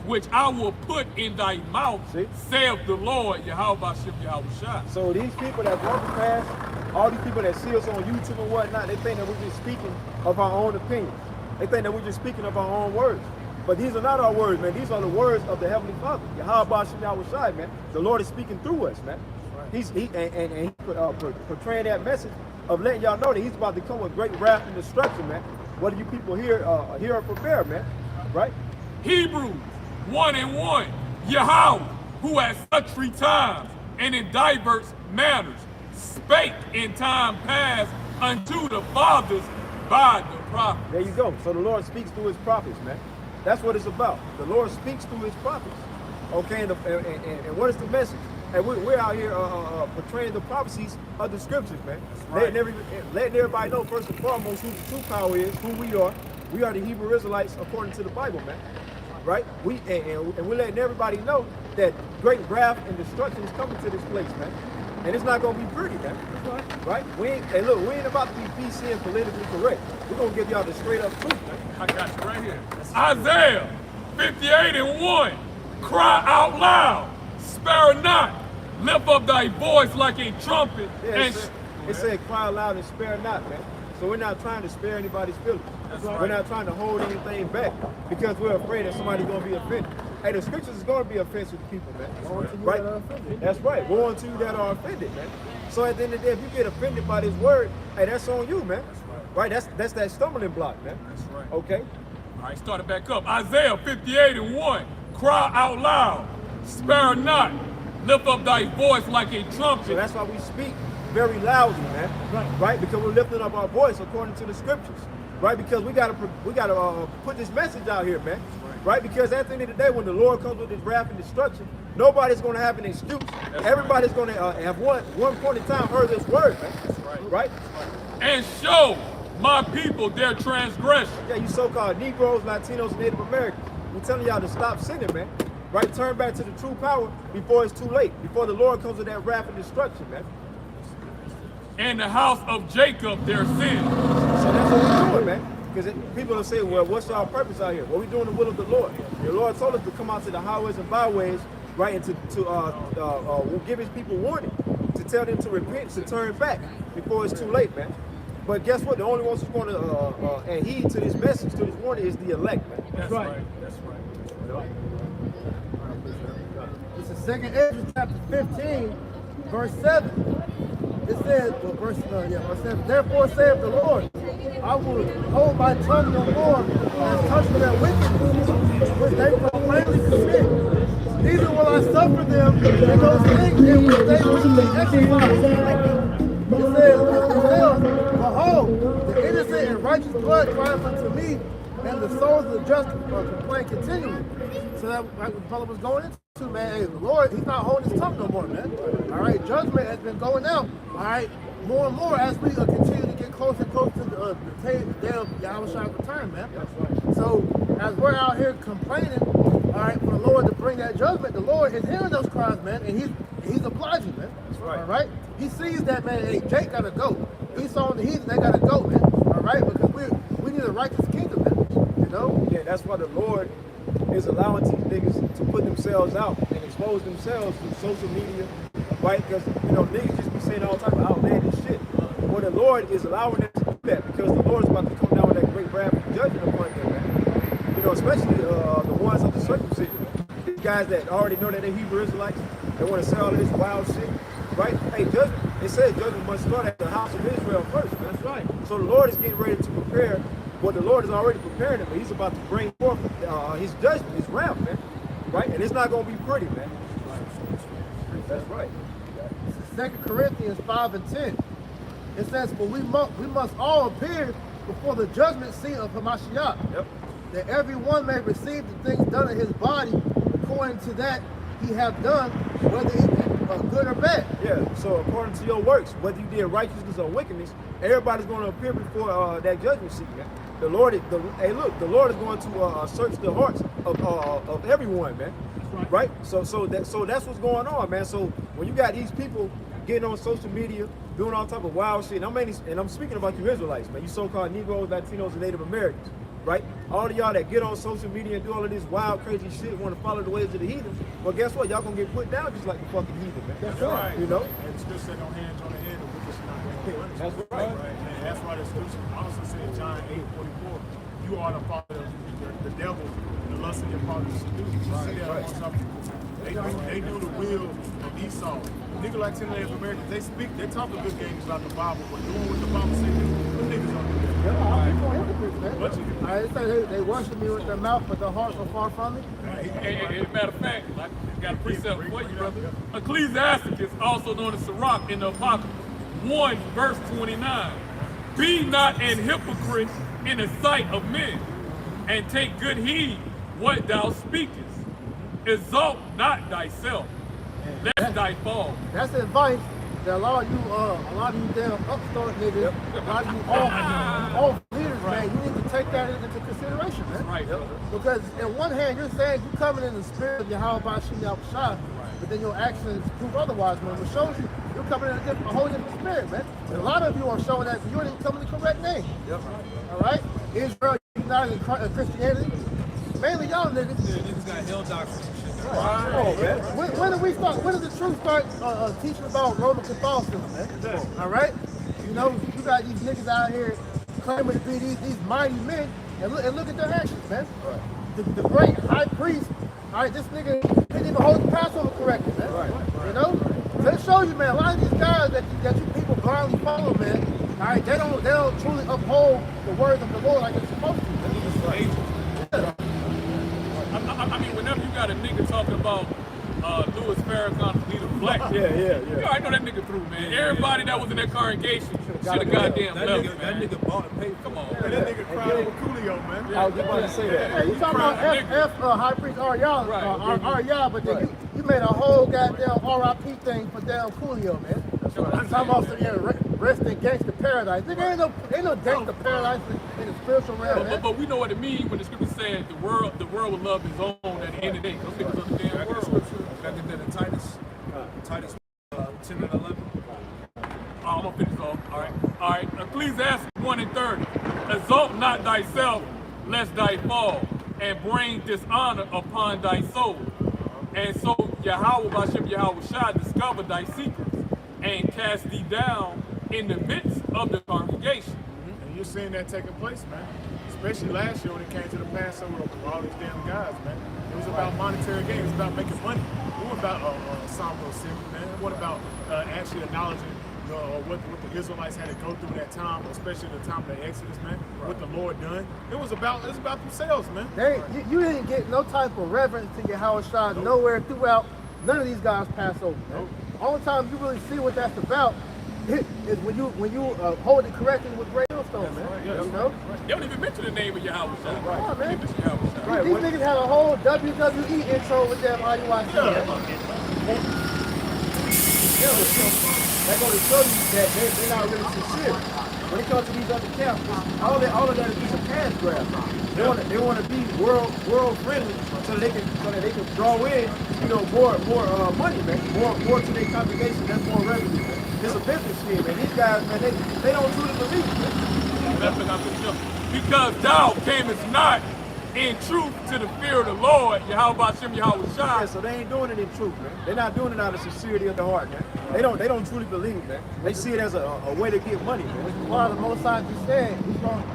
which I will put in thy mouth, saith the Lord, Yahweh Shem Yahweh Shai.
So these people that walk past, all these people that see us on YouTube and whatnot, they think that we're just speaking of our own opinions. They think that we're just speaking of our own words. But these are not our words, man. These are the words of the Heavenly Father, Yahweh Shem Yahweh Shai, man. The Lord is speaking through us, man. He's portraying that message of letting y'all know that he's about to come with great wrath and destruction, man. Whether you people hear or prepare, man. Right?
Hebrews 1:1. Yahweh, who at sundry times and in diverse manners spake in time past unto the fathers by the prophets.
There you go. So the Lord speaks through his prophets, man. That's what it's about. The Lord speaks through his prophets. Okay, and what is the message? And we're out here portraying the prophecies of the scriptures, man. Right. Letting everybody know, first and foremost, who the true power is, who we are. We are the Hebrew Israelites according to the Bible, man. Right? And we're letting everybody know that great wrath and destruction is coming to this place, man. And it's not gonna be pretty, man. Right? We ain't about to be PC and politically correct. We're gonna give y'all the straight up truth, man.
I got you right here. Isaiah 58:1. Cry out loud, spare not, lift up thy voice like a trumpet.
Yeah, it said cry loud and spare not, man. So we're not trying to spare anybody's feelings. We're not trying to hold anything back because we're afraid that somebody's going to be offended. Hey, the scriptures is going to be offensive to people, man. Right? That's right. Woe unto you that are offended, man. So at the end of the day, if you get offended by this word, hey, that's on you, man. Right? That's that stumbling block, man.
That's right.
Okay?
All right, start it back up. Isaiah 58:1. Cry out loud, spare not, lift up thy voice like a trumpet.
So that's why we speak very loudly, man. Right? Because we're lifting up our voice according to the scriptures. Right? Because we gotta put this message out here, man. Right? Because at the end of the day, when the Lord comes with his wrath and destruction, nobody's gonna have an excuse. Everybody's gonna have one point in time heard this word, man. Right?
And show my people their transgression.
Yeah, you so-called Negroes, Latinos, and Native Americans. We're telling y'all to stop sinning, man. Right? Turn back to the true power before it's too late. Before the Lord comes with that wrath and destruction, man.
And the house of Jacob their sin.
So that's what we're doing, man. Because people will say, well, what's our purpose out here? Well, we're doing the will of the Lord. The Lord told us to come out to the highways and byways, right, and to give his people warning, to tell them to repent, to turn back before it's too late, man. But guess what? The only ones who's going to adhere to this message, to this warning, is the elect, man.
That's right. That's right.
This is 2nd Esdras chapter 15, verse 7. It says, verse 7, therefore saith the Lord, I will hold my tongue no more, and touch their wickedness, which they proclaimly commit. Neither will I suffer them in those things in which they will exercise. It says, behold, the innocent and righteous blood crieth unto me, and the souls of the just complain continually. So that like the brother was going into, man, hey, the Lord, he's not holding his tongue no more, man. All right, judgment has been going out. All right, more and more as we continue to get closer and closer to the day of Yahweh's return, man. So as we're out here complaining, all right, for the Lord to bring that judgment, the Lord is hearing those cries, man, and he's obliging, man. That's right. All right, he sees that, man. Hey, Jake gotta go. Esau and the heathen, they gotta go, man. All right, because we need a righteous kingdom, man. You know?
Yeah, that's why the Lord is allowing these niggas to put themselves out and expose themselves to social media, right? Because, niggas just be saying all type of outlandish shit. Well, the Lord is allowing them to do that because the Lord is about to come down with that great wrath and judgment upon them, man. Especially the ones of the circumcision. These guys that already know that they're Hebrew Israelites, they want to say all of this wild shit, right? Hey, judgment, it says judgment must start at the house of Israel first. That's right. So the Lord is getting ready to prepare what the Lord is already preparing him, but he's about to bring forth his judgment, his wrath, man. Right? And it's not going to be pretty, man. That's right.
2 Corinthians 5:10. It says, for we must all appear before the judgment seat of Hamashiach, that every one may receive the things done in his body according to that he have done, whether good or bad.
Yeah, so according to your works, whether you did righteousness or wickedness, everybody's going to appear before that judgment seat, man. The Lord is the Lord is going to search the hearts of everyone, man. Right? So that's what's going on, man. So when you got these people getting on social media, doing all type of wild shit, and I'm speaking about you Israelites, man. You so-called Negroes, Latinos, and Native Americans, right? All of y'all that get on social media and do all of this wild, crazy shit, want to follow the ways of the heathen. Well, guess what? Y'all gonna get put down just like the fucking heathen, man.
That's right.
You know?
And the scripture said, "Don't hand on the head, the wicked should not be punished."
That's right.
And that's why the scripture also said, John 8:44, "You are the father of the devil, the lust of your father to seduce." You see that amongst some people. They do the will of Esau. Niggas like 10 Native Americans, they talk a good games about the Bible, but doing what the Bible say do, them niggas don't do that.
Yeah, people are hypocrites, man.
What you
They say they worship me with their mouth, but their hearts are far from me.
As a matter of fact, I got a precept for you, brother. Ecclesiasticus, also known as Sirach in the Apocalypse, 1 verse 29. Be not an hypocrite in the sight of men, and take good heed what thou speakest. Exalt not thyself, lest thy fall.
That's advice that a lot of you damn upstart niggas, a lot of you off leaders, man, you need to take that into consideration, man.
Right.
Because on one hand, you're saying you're coming in the spirit of Yahweh Bashim Yahushua, but then your actions prove otherwise, man. It shows you you're coming in a whole different spirit, man. And a lot of you are showing that you didn't come in the correct name.
Yep.
All right? Israel United in Christianity. Mainly y'all niggas.
Yeah, niggas got hell doctrines and shit.
Oh, man. When did we start? When did the truth start teaching about Roman Catholicism, man? All right, you know, you got these niggas out here claiming to be these mighty men, and look at their actions, man. The great high priest, all right, this nigga didn't even hold the Passover correctly, man. You know, so it shows you, man. A lot of these guys that you people blindly follow, man. All right, they don't truly uphold the words of the Lord like they're supposed to. Man.
I mean, whenever you got a nigga talking about Louis Farrakhan, leader black,
Yeah.
you already know that nigga through, man. Everybody that was in that congregation should have goddamn left,
That
man.
nigga bought and paid.
Come on,
And that nigga cried over Coolio, man.
I was just about to say that.
Hey, you talking about F High Priest Ariel,
Right.
but then you made a whole goddamn RIP thing for damn Coolio, man. I'm talking about rest in gangster paradise. Nigga, ain't no gangster paradise in the spiritual realm, man.
but we know what it means when the scripture said the world will love his own at the end of the day. Those niggas on the damn world.
I get that in Titus 10 and 11.
I'm gonna finish off. All right. Ecclesiastes 1 and 30. Exalt not thyself, lest thy fall, and bring dishonor upon thy soul. And so Yahweh Bashim Yahweh Shah discover thy secrets and cast thee down in the midst of the congregation.
And you're seeing that taking place, man. Especially last year when it came to the Passover with all these damn guys, man. It was about monetary gain. It was about making money. It wasn't about Psalm 07, man. It wasn't about actually acknowledging what the Israelites had to go through that time, especially the time of the Exodus, man. What the Lord done. It was about themselves, man.
You didn't get no type of reverence to Yahweh Shah nowhere throughout. None of these guys pass over, man. Only time you really see what that's about is when you hold it correctly with great millstone, man.
Right.
You know?
They don't even mention the name of Yahweh Shah.
Right, man.
They mention Yahweh Shah.
These niggas had a whole WWE intro with them IUIC.
They're going to show you that they're not really sincere. When it comes to these other camps, all of that is just a cash grab. They want to be world friendly so that they can draw in, more money, man. More to their congregation. That's more revenue, man. It's a business shit, man. These guys, man, they don't truly believe it, man.
Because thou camest not in truth to the fear of the Lord, Yahweh Bashim Yahweh Shah.
Yeah, so they ain't doing it in truth, man. They're not doing it out of sincerity of the heart, man. They don't truly believe, man. They see it as a way to get money, man.
Part of the Most High just said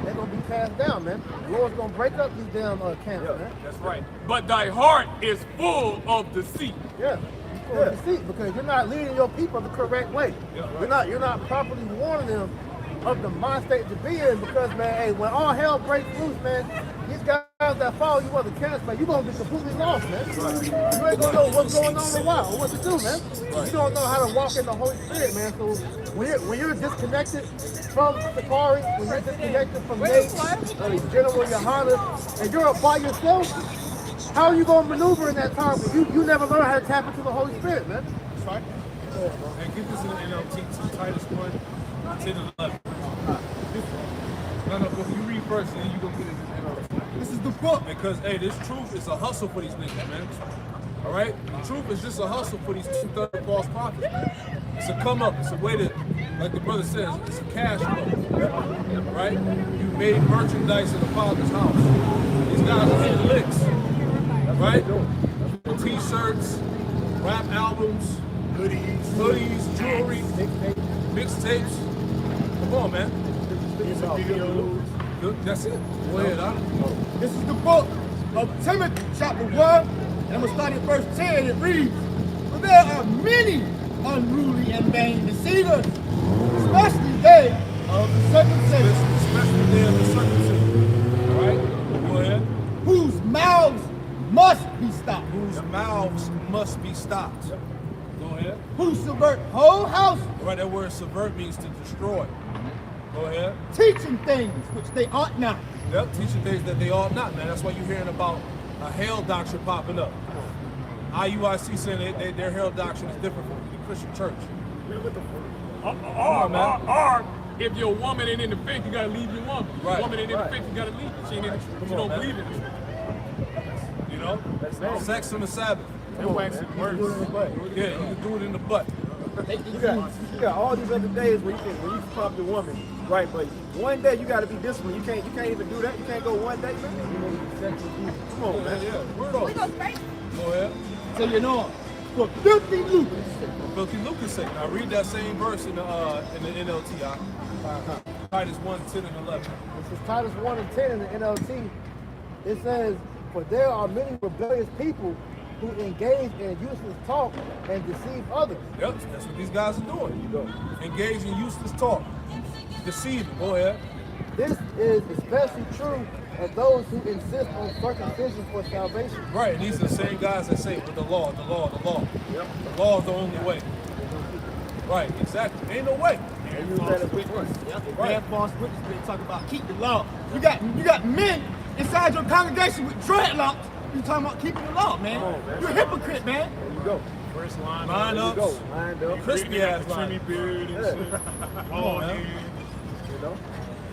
they're gonna be cast down, man. The Lord's gonna break up these damn camps, man.
That's right. But thy heart is full of deceit.
Yeah. Deceit, because you're not leading your people the correct way.
Yeah, right.
You're not properly warning them of the mind state to be in, because man, hey, when all hell breaks loose, man, these guys that follow you other camps, man, you're gonna be completely lost, man. Right. You ain't gonna know what's going on or why or what to do, man. Right. You don't know how to walk in the Holy Spirit, man. So when you're disconnected from Sakari, when you're disconnected from Nate, General Yohana, and you're by yourself, how are you gonna maneuver in that time? You never learn how to tap into the Holy Spirit, man.
That's right.
And get this in the NLT to Titus 1, 10 and 11. No, but you read first and then you go get it in the NLT.
This is the book.
Because, hey, this truth is a hustle for these niggas, man. All right? The truth is just a hustle for these 2/3 false prophets, man. It's a come up. It's a way to, like the brother says, it's a cash flow. Right? You made merchandise in the Father's house. These guys are hitting licks. Right? T-shirts, rap albums, hoodies, jewelry, mixtapes. Come on, man. That's it. Go ahead,
This is the book of Timothy, chapter 1, and I'm going to start at verse 10. It reads, "For there are many unruly and vain deceivers, especially they of the circumcision,
Especially there in the circumcision. All right? Go ahead.
whose mouths must be stopped,
Whose mouths must be stopped. Go ahead.
who subvert whole houses,
Right, that word subvert means to destroy. Go ahead.
teaching things which they ought not."
Yep, teaching things that they ought not, man. That's why you're hearing about a hell doctrine popping up. IUIC saying their hell doctrine is different from the Christian church.
Or if your woman ain't in the faith, you gotta leave your woman. If
Right.
your woman ain't in the faith, you gotta leave her. She ain't in the truth. She
on,
don't
man.
believe in the truth.
You know? Sex on the Sabbath.
And waxing worse.
Yeah, you can do it in the butt.
You got all these other days where you pump the woman, right? But one day you got to be disciplined. You can't even do that. You can't go one day, man. Come on, man.
Yeah, word on. Go ahead.
So you know, for filthy lucre,
Filthy Lucas sake. Now read that same verse in the NLT. Titus 1, 10 and 11.
This is Titus 1 and 10 in the NLT. It says, "For there are many rebellious people who engage in useless talk and deceive others."
Yep, that's what these guys are doing. Engage in useless talk. Deceiving. Go ahead.
This is especially true of those who insist on circumcision for salvation.
Right, and these are the same guys that say, with the law. Yep. The law is the only way. Right, exactly. Ain't no way.
right? False witness, they talk about keep the law. You got men inside your congregation with dreadlocks. You talking about keeping the law, man? You're a hypocrite, man.
There you go.
First line.
Line
There you
ups.
go. Lined up.
Crispy ass
Trimmy
line.
beard and
Yeah.
shit.
Come on, man.
You know,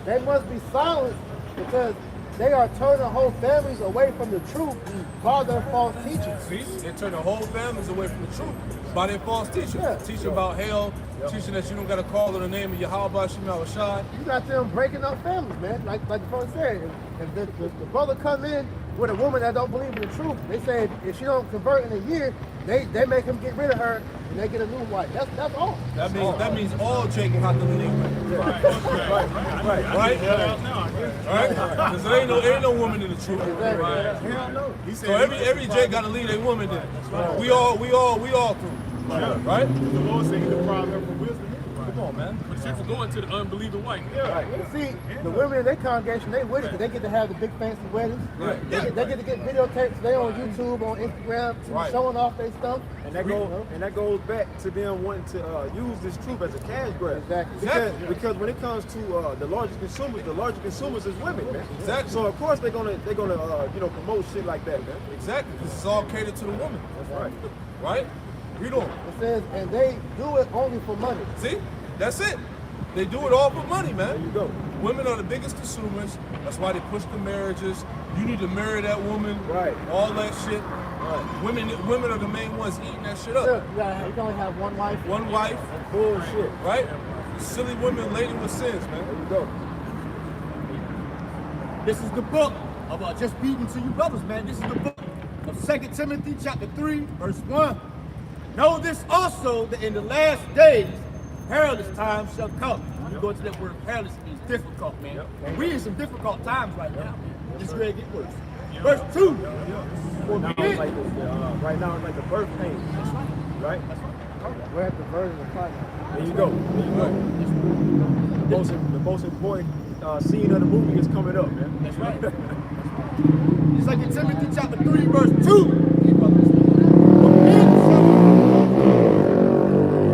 they must be silenced because they are turning whole families away from the truth by their false teachings.
See, they turn the whole families away from the truth by their false teaching.
Yeah.
Teaching about hell, teaching that you don't got to call on the name of Yahweh Shema Rashad.
You got them breaking up families, man. Like the brother said, if the brother come in with a woman that don't believe in the truth, they say if she don't convert in a year, they make him get rid of her and they get a new wife. That's all.
That means all Jacob have to leave.
Right.
Right? Right? Because there ain't no woman in the truth.
Hell no. He said
So every Jake got to leave a woman then. We all through. Right?
the Lord said he deprived them from wisdom.
Come on, man.
But she's going to the unbelieving wife.
Right. But see, the women in their congregation, they with it 'cause they get to have the big fancy weddings.
Right.
They get to get videotapes. They on YouTube, on Instagram,
Right.
showing off their stuff.
And that goes back to them wanting to use this truth as a cash grab.
Exactly.
Because when it comes to the largest consumers is women, man.
Exactly.
So of course they're gonna promote shit like that, man.
Exactly. This is all catered to the woman.
That's right.
Right? Read on.
It says, and they do it only for money.
See? That's it. They do it all for money, man.
There you go.
Women are the biggest consumers. That's why they push the marriages. You need to marry that woman.
Right.
All that shit. Women are the main ones eating that shit up.
Look, you can only have one wife.
One wife,
Bullshit.
right? Silly women laden with sins,
There
man.
you go.
This is the book of just beating to you brothers, man. This is the book of 2 Timothy chapter 3, verse 1. Know this also, that in the last days, perilous times shall come. When you go to that word perilous, it means difficult, man. And we in some difficult times right now. It's ready to get worse. Verse 2. For
Now
men-
it's like right now it's like the birth pains. Right?
We're at the version of finance.
There you go. The most important scene of the movie is coming up, man.
That's right. It's like in Timothy chapter 3, verse 2.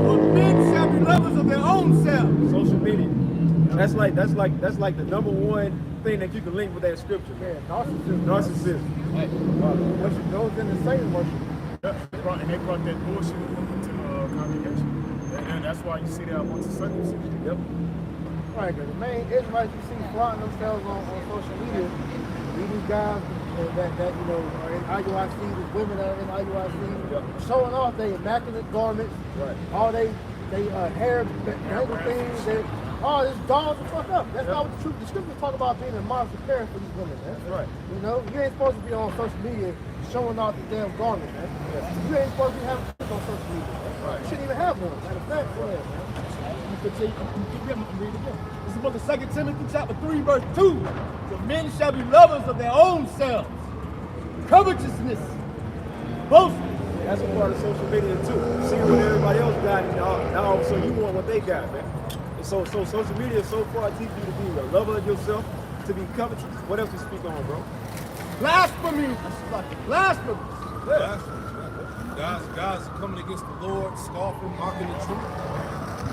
For men shall be lovers of their own selves.
Social media. That's like the number one thing that you can link with that scripture.
Yeah, narcissism.
Narcissism.
Which goes into Satan worship.
And they brought that bullshit into the congregation. that's why you see that amongst the circumcision.
Yep.
Right, because the main Israelites you see flaunting themselves on social media, these guys that you know are in IUIC, these women that are in IUIC, showing off their immaculate garments, all they hair bangle things, this dolls the fuck up. That's not what the scriptures talk about being a model parent for these women, man.
That's right.
You know, you ain't supposed to be on social media showing off the damn garment, man. You ain't supposed to be having kids on social media, man. You shouldn't even have one. Matter of fact, go ahead, man.
Read it again. This is the book of 2 Timothy chapter 3, verse 2. The men shall be lovers of their own selves, covetousness, boastful.
That's a part of social media too. See what everybody else got, and now all of a sudden you want what they got, man. And so social media so far teach you to be a lover of yourself, to be covetous. What else you speak on, bro?
Blasphemy. Blasphemy.
Guys coming against the Lord, scoffing, mocking the truth.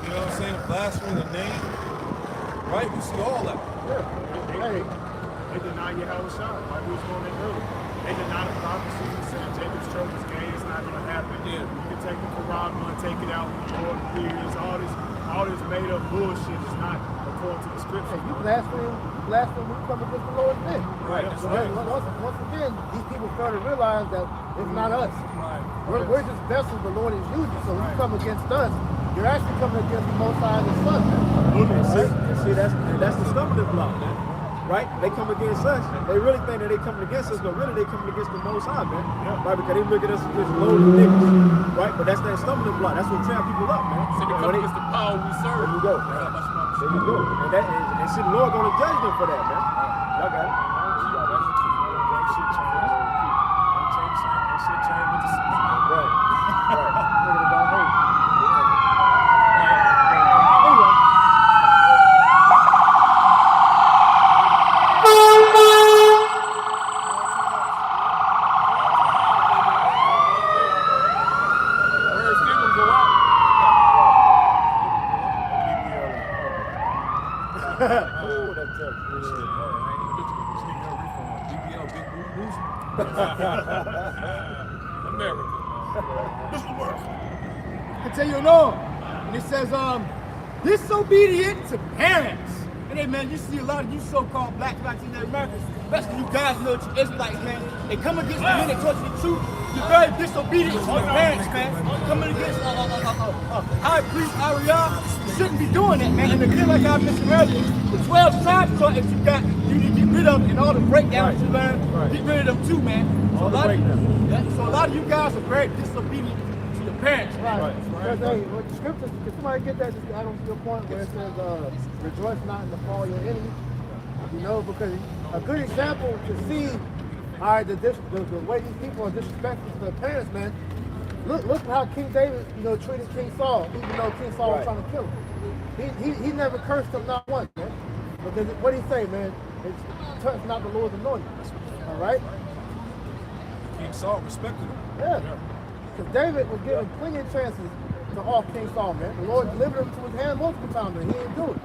You know what I'm saying? Blaspheming the name. Right? We see all that.
They deny Yahweh Shai, like we was going in earlier. They deny the prophecy. They said Jacob's trouble is gay, it's not going to happen.
Yeah.
You can take the Quran and take it out with the Lord fears. All this made up bullshit is not according to the scripture.
Hey, you blaspheme when you come against the Lord's name.
Right.
So once again, these people fail to realize that it's not us.
Right.
We're just vessels the Lord is using. So when you come against us, you're actually coming against the Most High and the Son.
See, that's the stumbling block, man. Right? They come against us. They really think that they coming against us, but really they coming against the Most High, man. Right? Because they look at us as just loaded niggas. Right? But that's that stumbling block. That's what trap people up, man.
So they come against the power we serve.
There you go. There you go. And see, the Lord gonna judge them for that, man. Y'all got it.
Continuing on, and it says, disobedient to parents. And hey, man, you see a lot of you so-called blacks in America, especially you guys, military Israelites, man. They come against the men that taught you the truth. You're very disobedient to your parents, man. Coming against High Priest Ariel, you shouldn't be doing that, man. And again, like I mentioned earlier, the 12 tribes taught that you need to get rid of, and all the breakdowns you learn, get rid of them too, man. So a lot of you guys are very disobedient to your parents.
Right. Because, hey, with the scriptures, can somebody get that, just add on to your point where it says, rejoice not in the fall of your enemy? You know, because a good example to see, all right, the way these people are disrespectful to their parents, man. Look how King David, you know, treated King Saul, even though King Saul was trying to kill him. He never cursed him not once, man. Because what did he say, man? It's touch not the Lord's anointed. All right?
King Saul respected him.
Yeah. Because David was given plenty of chances to off King Saul, man. The Lord delivered him to his hand multiple times, and he didn't do it.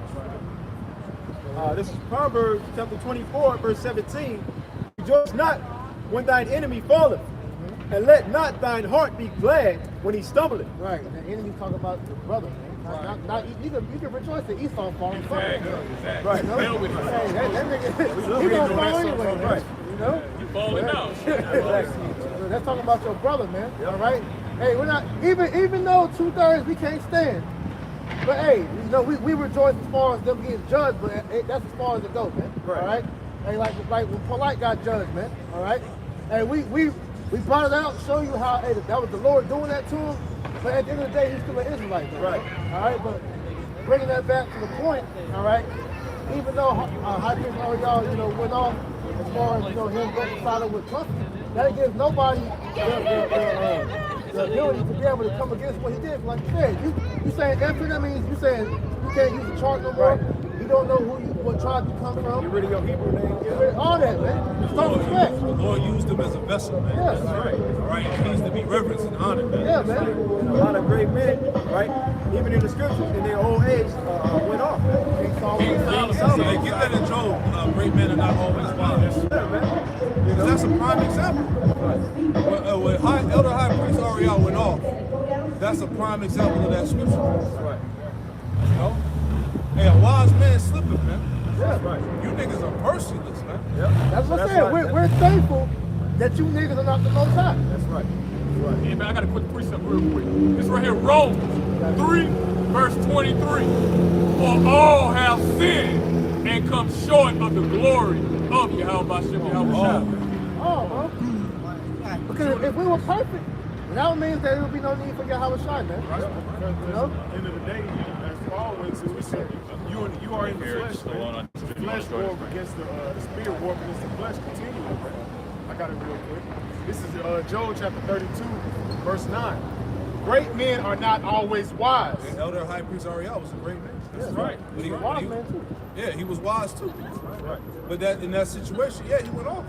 This is Proverbs chapter 24, verse 17. Rejoice not when thine enemy falleth, and let not thine heart be glad when he stumbleth.
Right, and the enemy talking about the brother, man. You can rejoice that Esau falling.
Exactly.
Right, you know? Hey, that nigga, he gonna fall anyway, man. You know?
You falling out.
Exactly. That's talking about your brother, man. All right? Hey, we're not, even though 2/3 we can't stand, but hey, you know, we rejoice as far as them getting judged, but that's as far as it goes, man. All right? Hey, like when Polite got judged, man. All right? Hey, we brought it out to show you how, hey, that was the Lord doing that to him, but at the end of the day, he's still an Israelite, man. Right? All right? But bringing that back to the point, all right? Even though High Priest Ariel, you know, went off as far as, you know, him reconciling with Trump, that gives nobody the ability to be able to come against what he did. Like you said, you saying ethnic, that means you saying you can't use the chart no more. You don't know what tribe you come from.
Get rid of your Hebrew name.
Get rid of all that, man. Start from scratch.
The Lord used him as a vessel, man.
Yes.
That's right. All right. He needs to be reverenced and honored, man.
Yeah, man.
A lot of great men, right, even in the scriptures, in their old age, went off.
So they get that in Job. Great men are not always wise.
Yeah, man.
Because that's a prime example. When Elder High Priest Ariel went off, that's a prime example of that scripture.
Right.
Hey, a wise man slipping, man.
That's right.
You niggas are merciless, man.
Yep.
That's what I'm saying. We're thankful that you niggas are not the most high.
That's right.
Yeah, man, I got to put the precept real quick. This right here, Romans 3, verse 23. For all have sinned and come short of the glory of Yahweh Shem.
Oh, bro. Because if we were perfect, that would mean that there would be no need for Yahweh Shai, man.
Right. Because at the end of the day, as Paul went to, we said, you are in the flesh, man. The flesh war against the spirit war against the flesh continually, man. I got it real quick. This is Job chapter 32, verse 9. Great men are not always wise.
And Elder High Priest Ariel was a great man.
That's
right. But
He's a wise man, too.
Yeah, he was wise too.
Right.
But that in that situation, yeah, he went off.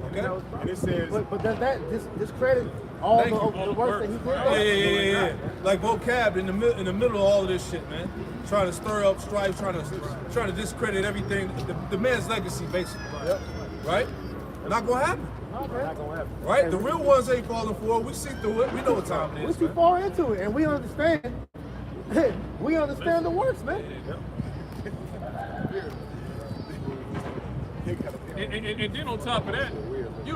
Okay.
And it says,
But does that discredit all the work that he did?
Yeah. Like vocab in the middle of all of this shit, man. Trying to stir up strife, trying to discredit everything. The man's legacy, basically.
Yep.
Right? Not gonna happen.
Not gonna happen.
Right? The real ones ain't falling for it. We see through it. We know what time it
We
is.
too far into it, and we understand. We understand the works, man.
And then on top of that, you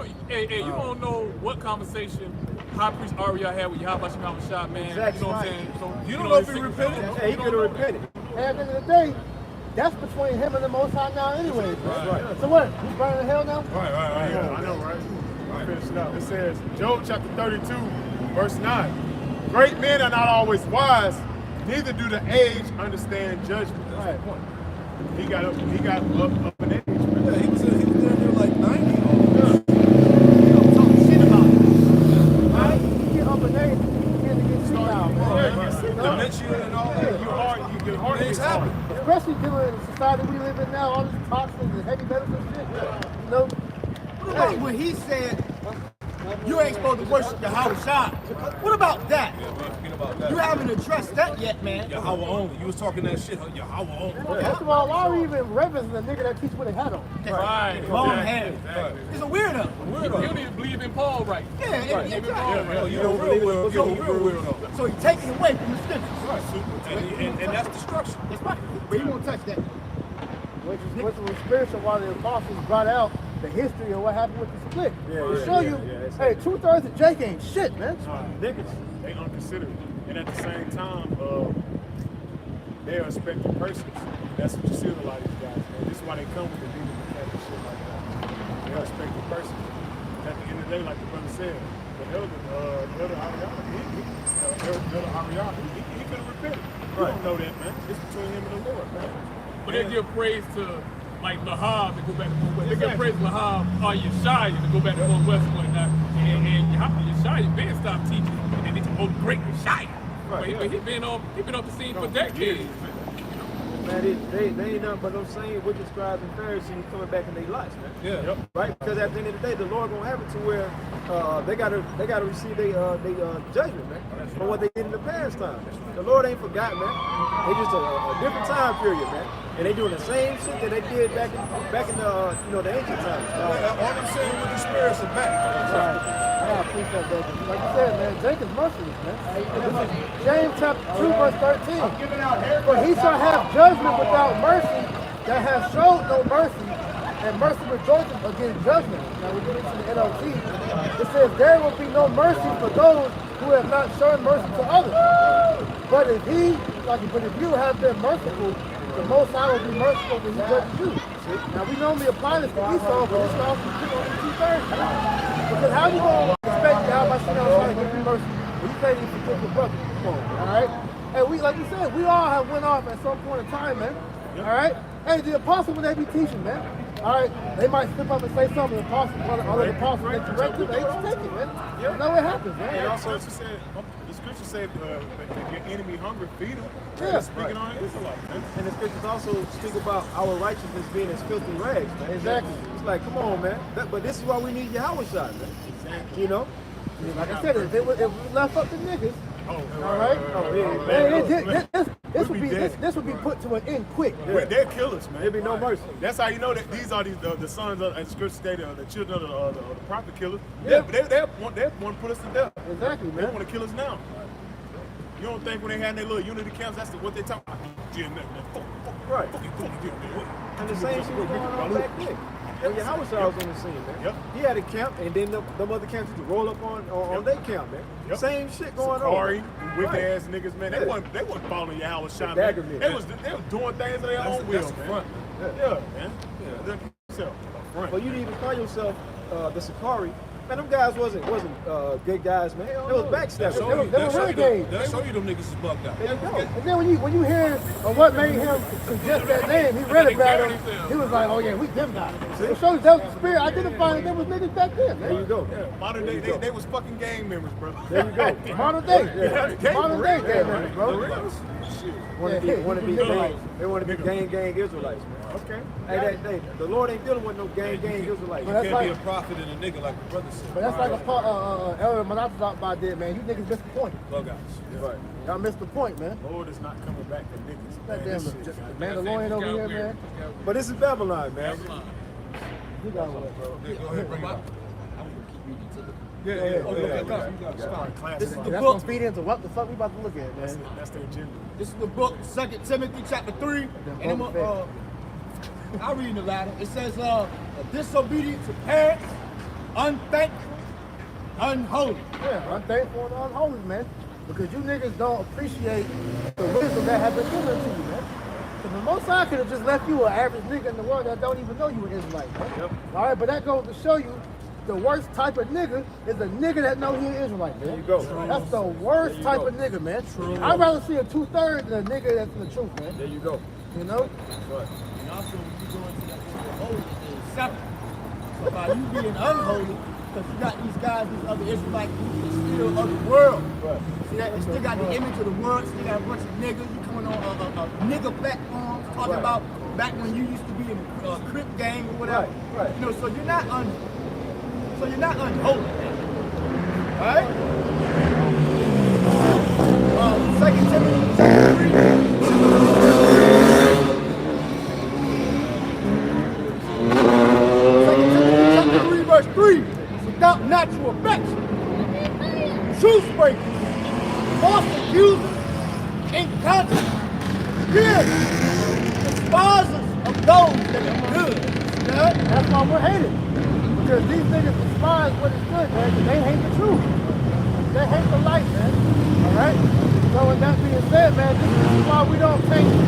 don't know what conversation High Priest Ariel had with Yahweh Shai, man.
Exactly.
You know what I'm saying? So,
You don't know if he repented.
Hey, he could have repented.
And at the end of the day, that's between him and the Most High now, anyways.
Right.
So what? He's burning in hell now?
Right.
yeah, I know, right? I finished it up. It says, Job chapter 32, verse 9. Great men are not always wise, neither do the age understand judgment.
Right.
He got up in age, man.
Yeah, he was down there like 90.
You don't talk shit about it. Right? You get up in age, you begin to get sick now.
Dementia and all that.
You get hard.
Things happen.
Especially dealing in the society we live in now, all these toxins and heavy medicine shit. You know?
What about when he said, you ain't supposed to worship Yahweh Shai? What about that?
Yeah, we ain't speaking about that.
You haven't addressed that yet, man.
Yahweh only. You was talking that shit, huh? Yahweh only.
First of all, why are we even reverencing a nigga that teach with a hat on?
Right.
Long hair. He's a weirdo.
You don't even believe in Paul, right?
Yeah, exactly.
You don't real weirdo.
So he's taking away from the scriptures.
And that's destruction.
That's right. But he won't touch that.
Which was spiritual while the apostles brought out the history of what happened with the split. To show you, hey, 2/3 of Jake ain't shit, man.
Niggas, they unconsidered. And at the same time, they are respected persons. That's what you see with a lot of these guys, man. This is why they come with the demon attack and shit like that. They are respected persons. At the end of the day, like the brother said, the elder Ariel, he could have repented. You don't know that, man. It's between him and the Lord, man.
But they give praise to like Lahab to go back to Northwest. They give praise to Lahab or Yeshaya to go back to Northwest and whatnot. And Yeshaya been stopped teaching. And then they say, oh, great Yeshaya. But he been off the scene for decades.
Man, they ain't nothing but those same wicked scribes and Pharisees coming back in their lives, man.
Yeah.
Yep.
Right? Because at the end of the day, the Lord gonna have it to where they gotta receive their judgment, man, for what they did in the past time. The Lord ain't forgotten, man. They just a different time period, man. And they doing the same shit that they did back in the ancient times.
All I'm saying with the spirits are back.
I appreciate that. Like you said, man, Jake is merciless, man. James chapter 2, verse 13. For he shall have judgment without mercy that has showed no mercy, and mercy rejoiceth against judgment. Now we get into the NLT. It says there will be no mercy for those who have not shown mercy to others. But if you have been merciful, the Most High will be merciful when he judges you. Now we normally apply this to Esau, but it's also true on the 2/3. Because how you going to expect Yahweh Shai to give you mercy when you can't even forgive your brother? All right? And we, like you said, we all have went off at some point in time, man. All right? Hey, the apostles, when they be teaching, man, all right, they might slip up and say something. The apostles, other apostles, they correct it, they just take it, man. You know what happens, man.
And also, the scripture said, if your enemy hungry, feed him.
Yeah.
Speaking on Israelites, man.
And the scriptures also speak about our righteousness being as filthy rags, man.
Exactly.
It's like, come on, man. But this is why we need Yahweh Shai, man.
Exactly.
You know?
Like I said, if we left up to niggas, all right? This would be put to an end quick.
They're killers, man.
There'll be no mercy.
That's how you know that these are the sons of, and scripture stated, the children of the prophet killers.
Yeah.
They want to put us to death.
Exactly,
They
man.
want to kill us now. You don't think when they had their little unity camps, that's what they talk about? GMS,
Right. And the same shit was going on back then. When Yahweh was on the scene, man.
Yep.
He had a camp, and then them other camps used to roll up on their camp, man.
Yep.
Same shit going
Sakari,
on.
wicked
Right.
ass niggas, man. They wasn't following Yahweh shot,
dagger
man.
niggas.
They was doing things of their own will,
That's the
man.
front.
Yeah, man. Yeah. Yourself, front.
But you didn't even call yourself the Sakari. Man, them guys wasn't good guys, man. They was backstabbers.
They'll show
renegades.
you them niggas is bugged out.
There you go.
And then when you hear of what made him suggest that name, he read about him. He was like, oh yeah, we them guys. It shows that was the spirit identifying there was niggas back then,
There you
man.
go.
Yeah, modern day, they was fucking gang members, bro.
There you go.
Modern day.
Yeah.
Modern day gang members, bro.
Want to be
Yeah.
they want to be gang Israelites, man.
Okay.
Hey, the Lord ain't dealing with no gang Israelites.
But that's
Can't
like,
be a prophet and a nigga like the brother said.
but that's like a part Elder Manasas about did, man. You niggas missed the point.
Bug outs.
Right.
Y'all missed the point, man.
Lord is not coming back to niggas.
That
Man,
damn
this shit
just
got-
Mandalorian over here, man.
But this is Babylon, man.
You got one, bro.
Go ahead, bring it up.
Classic.
This is the
That's
book.
gonna feed into what the fuck we about to look at, man.
That's the agenda.
This is the book, 2 Timothy chapter 3. And I'll read in the latter. It says, disobedient to parents, unthankful, unholy.
Yeah, unthankful and unholy, man. Because you niggas don't appreciate the wisdom that has been given to you, man. Because the Most High could have just left you an average nigga in the world that don't even know you an Israelite, man.
Yep.
All right, but that goes to show you the worst type of nigga is a nigga that know he an Israelite, man.
There you go.
That's the worst type of nigga, man. I'd rather see a 2/3 than a nigga that's in the truth, man.
There you go.
You know?
Right.
And also, when you go into that word holy, it's separate. So by you being unholy, because you got these guys, these other Israelite groups that still of the world.
Right.
See that? They still got the image of the world, still got a bunch of niggas. You coming on nigga platforms talking
Right.
about back when you used to be in a Crip gang or whatever.
Right.
You know, so you're not unholy. Alright? 2 Timothy chapter 3. Chapter 3, verse 3, without natural affection, truth breakers, false accusers, incontinent, fears, despisers of those that are good.
Yeah, that's why we're hated. Because these niggas despise what is good, man. 'Cause they hate the truth. They hate the light, man. All right. So with that being said, man, this is why we don't take them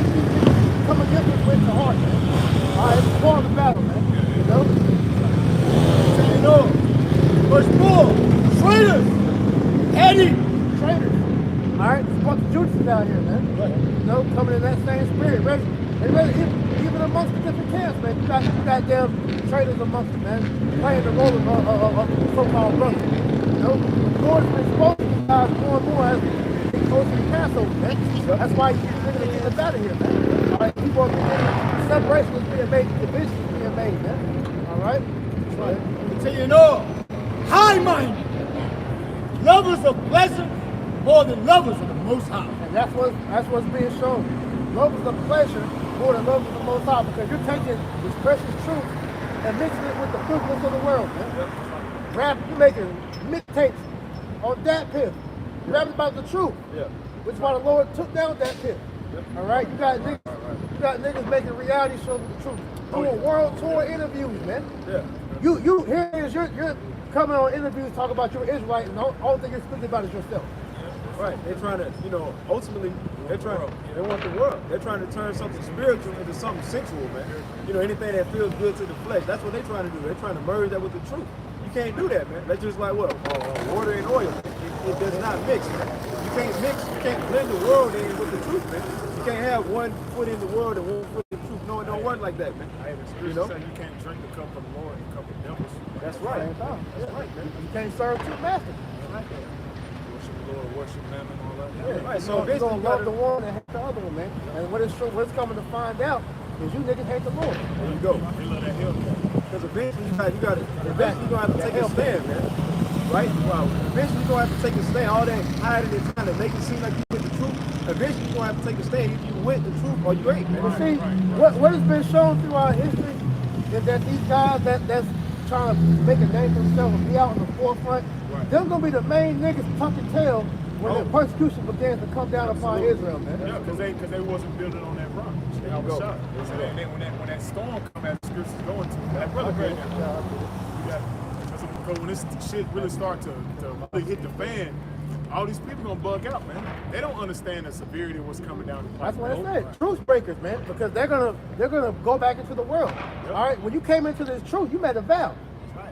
these niggas come against us with the heart, man. All right, it's part of the battle, man. You know.
You know, verse 4, traitors, heady,
Traitors. All right, there's a bunch of Judas out here, man. You know, coming in that same spirit, ready. They ready, even amongst the different camps, man. You got them traitors amongst them, man. Playing the role of so-called brothers. You know, the Lord has been exposing these guys more and more as we get closer to Passover, man. That's why he's getting us out of here, man. All right, people are beginning, separation is being made, division is being made, man. All right? Right.
continue on, high-minded, lovers of pleasure more than lovers of the Most High.
And that's what's being shown. Lovers of pleasure more than lovers of the Most High, because you're taking this precious truth and mixing it with the fruitfulness of the world, man. You're making mixtapes on that pit. Rapping about the truth.
Yeah.
Which is why the Lord took down that pit. All right, you got niggas making reality shows with the truth. Doing world tour interviews, man.
Yeah.
You here it is, you're coming on interviews talking about you're Israelite, and the only thing you're speaking about is yourself.
Right. They're trying to, ultimately, they want the world. They're trying to turn something spiritual into something sensual, man. Anything that feels good to the flesh. That's what they're trying to do. They're trying to merge that with the truth. You can't do that, man. That's just like what? Water and oil. It does not mix, man. You can't blend the world in with the truth, man. You can't have one foot in the world and one foot in the truth. No, it don't work like that, man.
I have a scripture saying you can't drink the cup of the Lord and the cup of devils.
That's right.
That's right, man. You can't serve two masters.
Worship the Lord, worship Mammon and all that.
Yeah,
Right,
so
so
you're gonna
basically
love the one and hate the other one, man. And what it's coming to find out is you niggas hate the Lord.
There you go.
They love that hell.
Because eventually you're gonna have to take a stand, man. Right? Well, eventually you're gonna have to take a stand. All that hiding and trying to make it seem like you with the truth. Eventually you're gonna have to take a stand. If you with the truth or you ain't, man.
But see, what has been shown throughout history is that these guys that's trying to make a name for themselves and be out in the forefront, they're gonna be the main niggas tucking tail when the persecution began to come down upon Israel, man.
Yeah, because they wasn't building on that rock. They have a shot. So then when that storm come as the scriptures going to, that brother right now. Because when this shit really start to really hit the fan, all these people gonna bug out, man. They don't understand the severity of what's coming down the pipe.
That's what I said. Truth breakers, man, because they're gonna go back into the world.
Yep.
All right, when you came into this truth, you made a vow.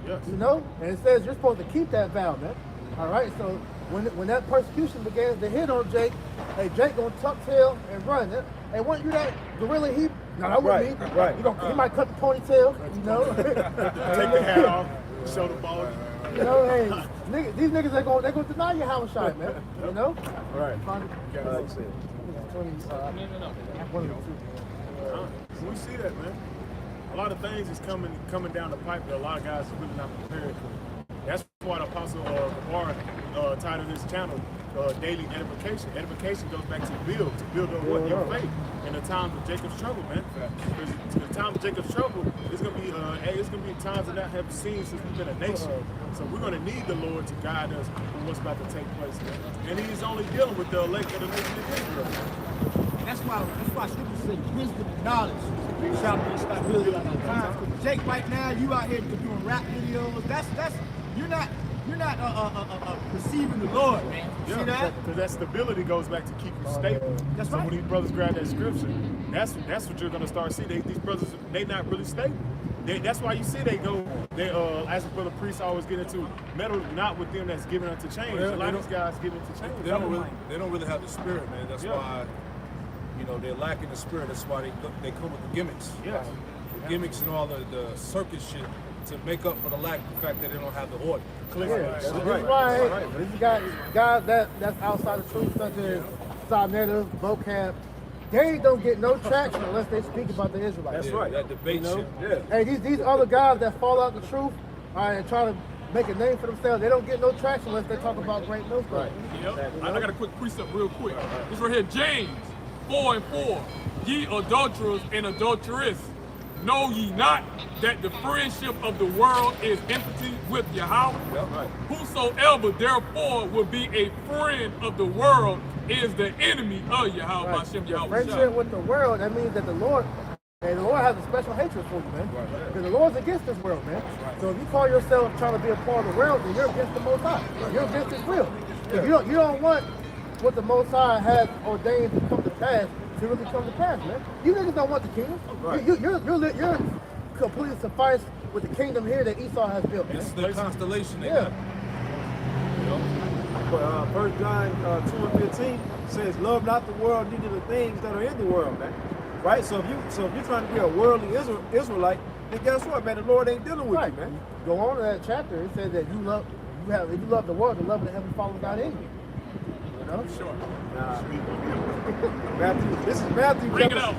Yes.
You know, and it says you're supposed to keep that vow, man. All right, so when that persecution begins to hit on Jake, hey, Jake gonna tuck tail and run. Hey, want you that gorilla heap? No, that wouldn't be.
Right.
He might cut the ponytail, you know.
Take the hat off, show the ball.
You know, hey, these niggas they're gonna deny your house shot, man. You know.
Right.
We see that, man. A lot of things is coming down the pipe that a lot of guys are really not prepared for. That's why the Apostle Gabar titled his channel Daily Edification. Edification goes back to build on what your faith in the times of Jacob's trouble, man. Because in the time of Jacob's trouble, it's gonna be times that I haven't seen since we've been a nation. So we're gonna need the Lord to guide us in what's about to take place, man. And He's only dealing with the elect of the nation of Israel.
That's why scripture says wisdom and knowledge shall be stability like our times. Because Jake, right now, you out here doing rap videos. That's you're not receiving the Lord, man.
Yeah,
see that?
Because that stability goes back to keep you stable.
That's
so
right.
when these brothers grab that scripture, that's what you're gonna start seeing. These brothers, they not really stable. That's why you see they as a brother priest always get into metal, not with them that's given unto change. A lot of these guys get into change.
They don't really have the spirit, man. That's why, they're lacking the spirit. That's why they come with the gimmicks.
Yes.
The gimmicks and all the circus shit to make up for the fact that they don't have the order.
This is why these guys that's outside the truth, such as Sarnetta, Vocab, they don't get no traction unless they speak about the Israelites.
That's right. That debate shit. Yeah.
Hey, these other guys that fall out the truth, and try to make a name for themselves, they don't get no traction unless they talk about great milk.
Yep. I got a quick precept real quick. This right here, James 4:4. Ye adulterers and adulteress, know ye not that the friendship of the world is enmity with Yahweh?
Yep. Right.
Whosoever therefore will be a friend of the world is the enemy of Yahweh.
Right.
Hashem,
Your
Yahweh
friendship
Shah.
with the world, that means that the Lord has a special hatred for you, man. Because the Lord's against this world, man. So if you call yourself trying to be a part of the world, then you're against the Most High. You're against His will. If you don't want what the Most High has ordained to come to pass, to really come to pass, man. You niggas don't want the kingdom. You're completely sufficed with the kingdom here that Esau has built.
It's the constellation they
Yeah.
got.
1 John 2:15 says, "Love not the world, neither the things that are in the world," man. Right? So if you're trying to be a worldly Israelite, then guess what, man? The Lord ain't dealing with
Right.
you, man.
Go on to that chapter. It says that if you love the world, the love of the heavenly Father God in you. You know?
Sure.
This is Matthew.
Bring it out.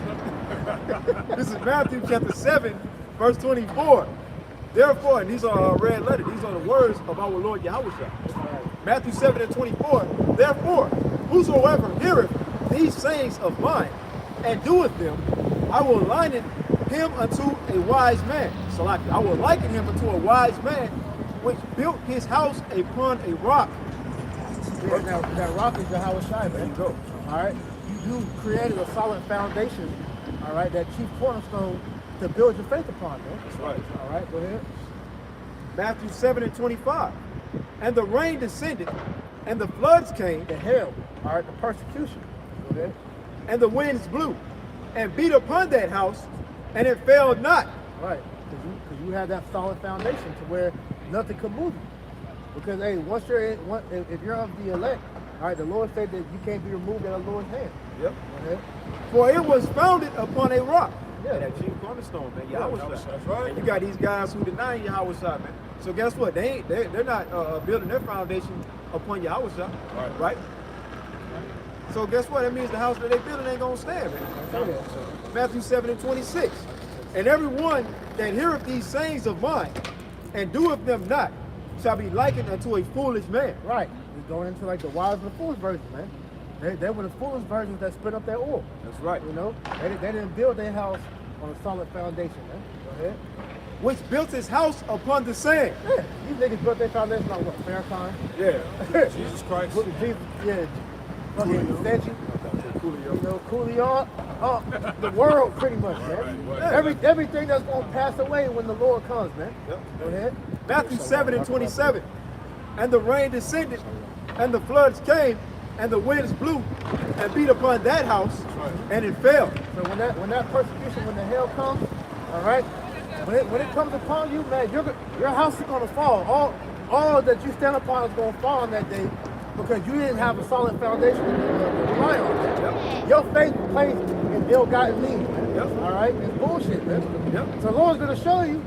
This is Matthew chapter 7, verse 24. Therefore, and these are red letters, these are the words of our Lord Yahweh. Matthew 7:24. Therefore, whosoever heareth these sayings of mine and doeth them, I will liken him unto a wise man. So I will liken him unto a wise man which built his house upon a rock.
Yeah, that rock is Yahweh Shai, man.
Go.
All right? You created a solid foundation, all right, that chief cornerstone to build your faith upon, man.
That's right.
All right, go ahead.
Matthew 7:25. And the rain descended, and the floods came,
The hell, all right, the persecution. Go ahead.
and the winds blew, and beat upon that house, and it fell not.
Right, because you have that solid foundation to where nothing could move you. Because hey, if you're of the elect, all right, the Lord said that you can't be removed out of the Lord's hand.
Yep.
Go ahead.
For it was founded upon a rock.
Yeah.
That chief cornerstone, man. Yahweh.
That's right.
And you got these guys who deny Yahweh, man. So guess what? They're not building their foundation upon Yahweh, right? So guess what? That means the house that they building ain't gonna stand, man. Matthew 7:26. And everyone that heareth these sayings of mine and doeth them not shall be likened unto a foolish man.
Right. You're going into like the wise and the foolish version, man. They were the foolish versions that split up their oil.
That's right.
You know, they didn't build their house on a solid foundation, man. Go ahead.
which built his house upon the sand.
Yeah, these niggas built their foundation on what? Farrakhan?
Yeah.
Jesus Christ.
What, Jesus, yeah. Fucking statue. You know, Coolio, the world pretty much, man. Everything that's gonna pass away when the Lord comes, man. Go ahead.
Matthew 7:27. And the rain descended, and the floods came, and the winds blew, and beat upon that house, and it fell.
So when that persecution, when the hell comes, all right, when it comes upon you, man, your house is gonna fall. All that you stand upon is gonna fall on that day, because you didn't have a solid foundation to rely on. Yep. Your faith placed in ill-gotten means. Yep. All right, it's bullshit, man. Yep. So the Lord's gonna show you,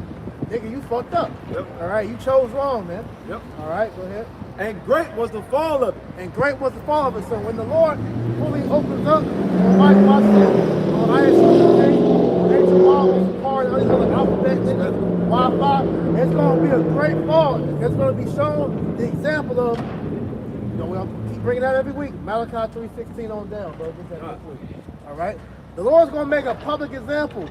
nigga, you fucked up. Yep. All right, you chose wrong, man. Yep. All right, go ahead.
And great was the fall of it.
And great was the fall of it. So when the Lord fully opens up on my process, on ISO, Nature Models, part of the other alphabet, Wi-Fi, it's gonna be a great fall. It's gonna be shown the example of, you know, we'll keep bringing that every week. Malachi 3:16 on down, bro. Get that real quick. All right. The Lord's gonna make a public example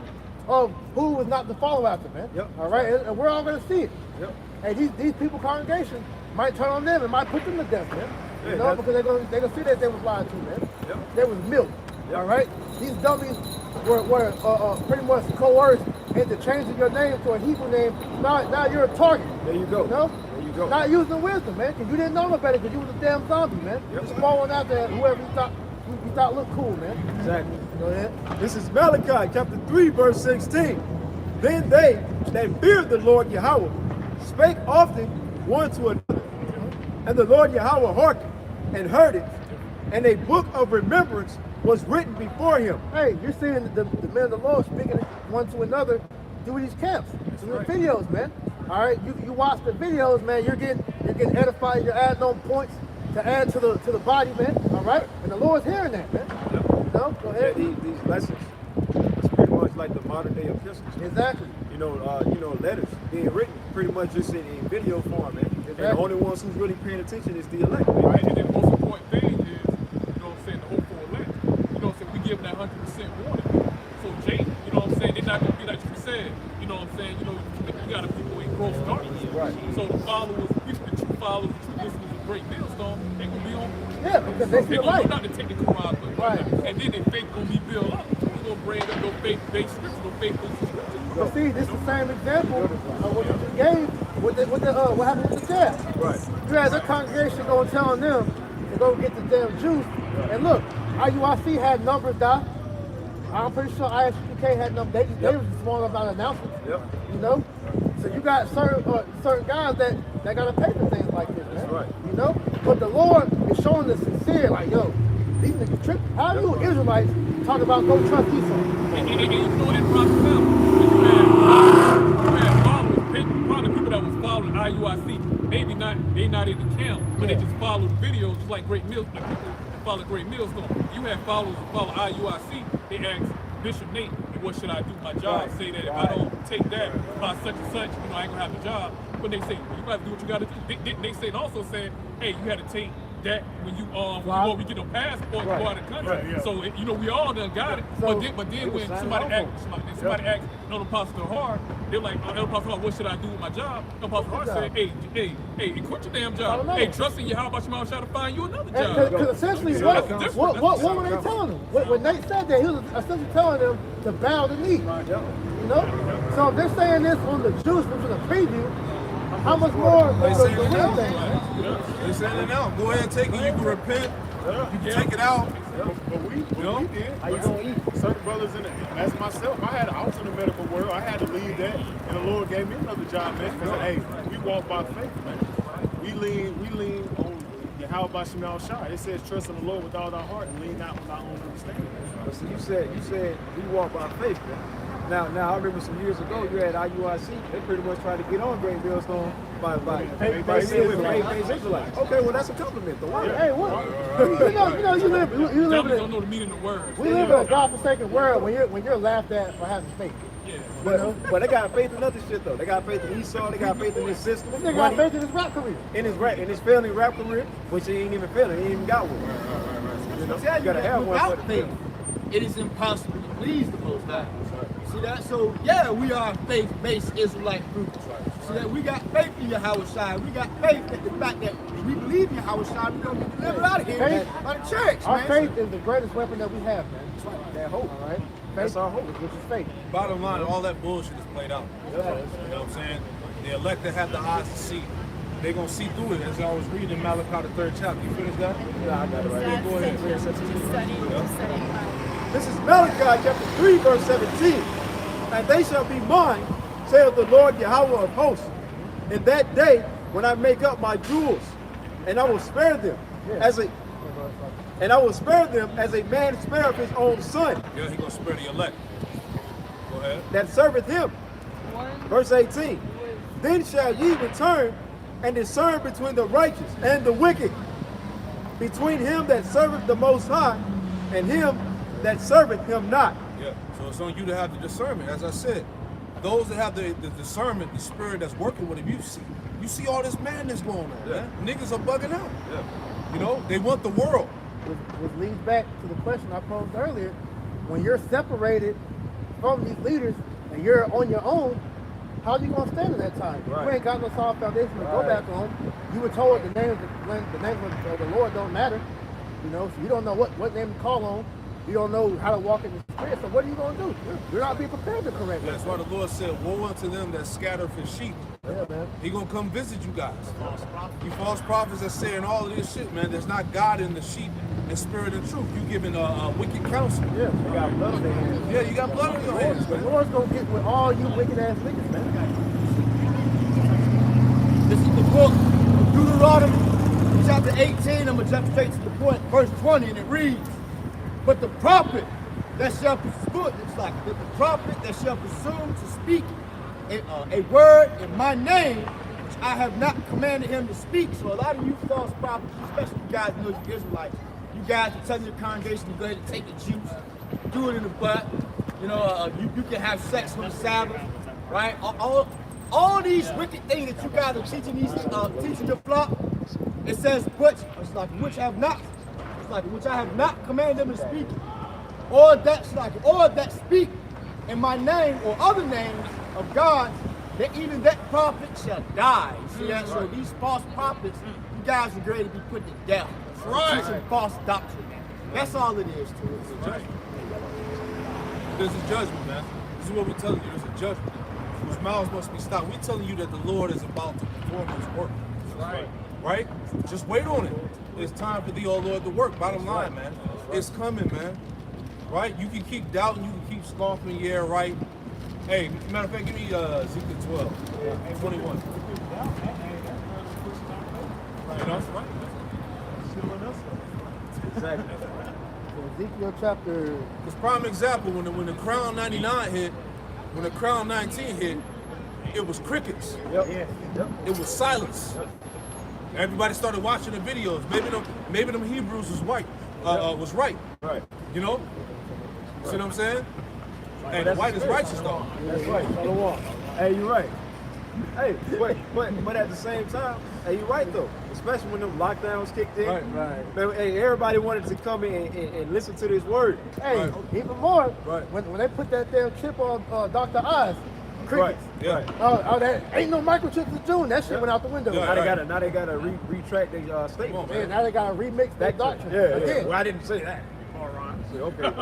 of who is not to follow after, man. Yep. All right, and we're all gonna see it. Yep. And these people, congregation, might turn on them and might put them to death, man. You know, because they're gonna see that they was lied to, man. Yep. They was milked. Yep. All right. These dummies were pretty much coerced into changing your name to a Hebrew name. Now you're a target.
There you go.
You know?
There you go.
Not using wisdom, man, because you didn't know no better, because you was a damn zombie, man. Yep. Just following after whoever you thought looked cool, man.
Exactly.
Go ahead.
This is Malachi chapter 3, verse 16. Then they that feared the Lord Yahweh spake often one to another, and the Lord Yahweh hearkened and heard it, and a book of remembrance was written before him.
Hey, you're seeing the men of the Lord speaking one to another through these camps, through the videos, man. All right, you watch the videos, man. You're getting edified. You're adding on points to add to the body, man. All right, and the Lord's hearing that, man. No, go ahead.
Yeah, these lessons, it's pretty much like the modern day epistles.
Exactly.
You know, letters being written pretty much just in video form, man. Exactly. And the only ones who's really paying attention is the elect.
Right, and the most important thing is, you know what I'm saying, the hopeful elect. You know what I'm saying, we give them that 100% warning. So Jake, you know what I'm saying, they're not gonna be like you said. You know what I'm saying, you know, you got people in growth starting.
Right.
So the followers, the true followers, the true listeners of Great Millstone, they gonna be on.
Yeah, because they see the
gonna
light.
know not to take the Quran, but
right.
And then their faith gonna be built up. We're gonna bring up no faith-based scripture, no faith-based scripture.
But see, this is the same example of what you just gave with what happened with the jab.
Right.
You had the congregation going telling them to go get the damn juice. And look, IUIC had numbers, Doc. I'm pretty sure ISUK had numbers. They was small about announcements. Yep. You know? So you got certain guys that gotta pay for things like this, man.
That's right.
You know? But the Lord is showing the sincere, like, yo, these niggas tripping. How do you Israelites talk about go trust Esau?
And you know that prophet you had followers, probably people that was following IUIC, maybe they not in the camp, but they just followed videos just like Great Mills, like people that follow Great Millstone. You had followers who follow IUIC, they asked Bishop Nate, what should I do with my job? Say that if I don't take that by such and such, you know, I ain't gonna have a job. But they say, well, you gotta do what you gotta do. They say, also said, hey, you had to take that when you get no passport, you go out of the country. Right, yeah. So you know we all done got it. So, but then when somebody asks no Apostle Hard, they're like, no Apostle Hard, what should I do with my job? No Apostle Hard said, hey, quit your damn job. Hey, trust in you, how about you try to find you another job?
Because essentially, what were they telling them? When Nate said that, he was essentially telling them to bow the knee. You know? So if they're saying this on the juice, which is a preview, how much more
They
the
saying it
real
now.
thing?
They saying it now. Go ahead and take it. You can repent. You can take it out.
But we did. How you gonna eat? Certain brothers as myself, I was in the medical world. I had to leave that, and the Lord gave me another job, man. Because hey, we walk by faith, man. We lean on Yahweh Shemal Shai. It says trust in the Lord with all our heart and lean not on our own understanding.
So you said we walk by faith, man. Now, I remember some years ago, you had IUIC. They pretty much tried to get on Great Millstone by faith-based Israelites. Okay, well that's a compliment, though.
Yeah. Hey, what? You live
don't know the meaning of words.
We live in a godforsaken world when you're laughed at for having faith.
Yeah.
But they got faith in other shit though. They got faith in Esau. They got faith in his system.
This nigga got faith in his rap career.
In his failing rap career, which he ain't even failing. He ain't even got one. You know, you gotta have one for the
faith. It is impossible to
please the Most High. See that? So yeah, we are a faith-based Israelite group. See that? We got faith in Yahweh Shai. We got faith in the fact that we believe in Yahweh Shai. We don't get delivered out of here by the church,
Our
man.
faith is the greatest weapon that we have, man. That hope, all right? That's our hope, which is faith.
Bottom line, all that bullshit is played out. You know what I'm saying? The elect that have the eyes to see, they're going to see through it. As I was reading Malachi, the 3rd chapter. You finished that?
Yeah, I got it right here.
Go ahead.
This is Malachi chapter 3, verse 17. And they shall be mine, saith the Lord Yahweh of hosts, in that day when I make up my jewels, and I will spare them as a man spareth his own son.
Yeah, he going to spare the elect. Go ahead.
That serveth him. Verse 18. Then shall ye return and discern between the righteous and the wicked, between him that serveth the Most High and him that serveth him not.
Yeah, so it's on you to have the discernment. As I said, those that have the discernment, the spirit that's working with them, you see all this madness going on, man. Niggas are bugging out. Yeah. You know, they want the world.
Which leads back to the question I posed earlier. When you're separated from these leaders and you're on your own, how are you going to stand in that time? Right. You ain't got no solid foundation to go back on. You were told the name of the Lord don't matter. You know, so you don't know what name to call on. You don't know how to walk in the spirit. So what are you going to do? You're not being prepared to correct.
That's why the Lord said, woe unto them that scatter for sheep.
Yeah, man.
He going to come visit you guys. You false prophets are saying all of this shit, man. There's not God in the sheep and spirit and truth. You giving wicked counsel.
Yeah, you got blood on your hands.
Yeah, you got blood on your hands,
The
man.
Lord's going to get with all you wicked ass niggas, man.
This is the book of Deuteronomy, chapter 18. I'm going to jump straight to the point, verse 20, and it reads, but the prophet that shall presume, the prophet that shall presume to speak a word in my name, which I have not commanded him to speak. So a lot of you false prophets, especially you guys know you Israelites, you guys are telling your congregation to go ahead and take the juice, do it in the butt. You know, you can have sex on the Sabbath, right? All these wicked things that you guys are teaching teaching the flock. It says, which I have not commanded them to speak, or that speak in my name or other names of God, that even that prophet shall die. See that? So these false prophets, you guys are ready to be put to death.
Right.
Teaching false doctrine. That's all it is to it. It's a judgment.
There's a judgment, man. This is what we're telling you. There's a judgment. Whose mouths must be stopped. We're telling you that the Lord is about to perform his work. Right? Just wait on it. It's time for thee, O Lord, to work. Bottom line, man. It's coming, man. Right? You can keep doubting, you can keep scoffing, yeah, right. Hey, matter of fact, give me Ezekiel 12, 21. You know, right?
Exactly. So Ezekiel chapter...
It's prime example, when the Crown 99 hit, when the Crown 19 hit, it was crickets.
Yep.
It was silence. Everybody started watching the videos. Maybe them Hebrews was right.
Right.
You know? See what I'm saying? Hey, the white is righteous though.
That's right. Hey, you're right. Hey, but at the same time, hey, you're right though. Especially when them lockdowns kicked in.
Right.
Man, hey, everybody wanted to come in and listen to this word.
Hey, even more, when they put that damn chip on Dr. Oz, crickets.
Yeah.
Oh, that ain't no microchips in June. That shit went out the window.
Yeah,
Now they gotta retract their statement.
Man, now they gotta remix that doctrine.
Yeah.
Again.
Well, I didn't say that. All right. Okay. Man.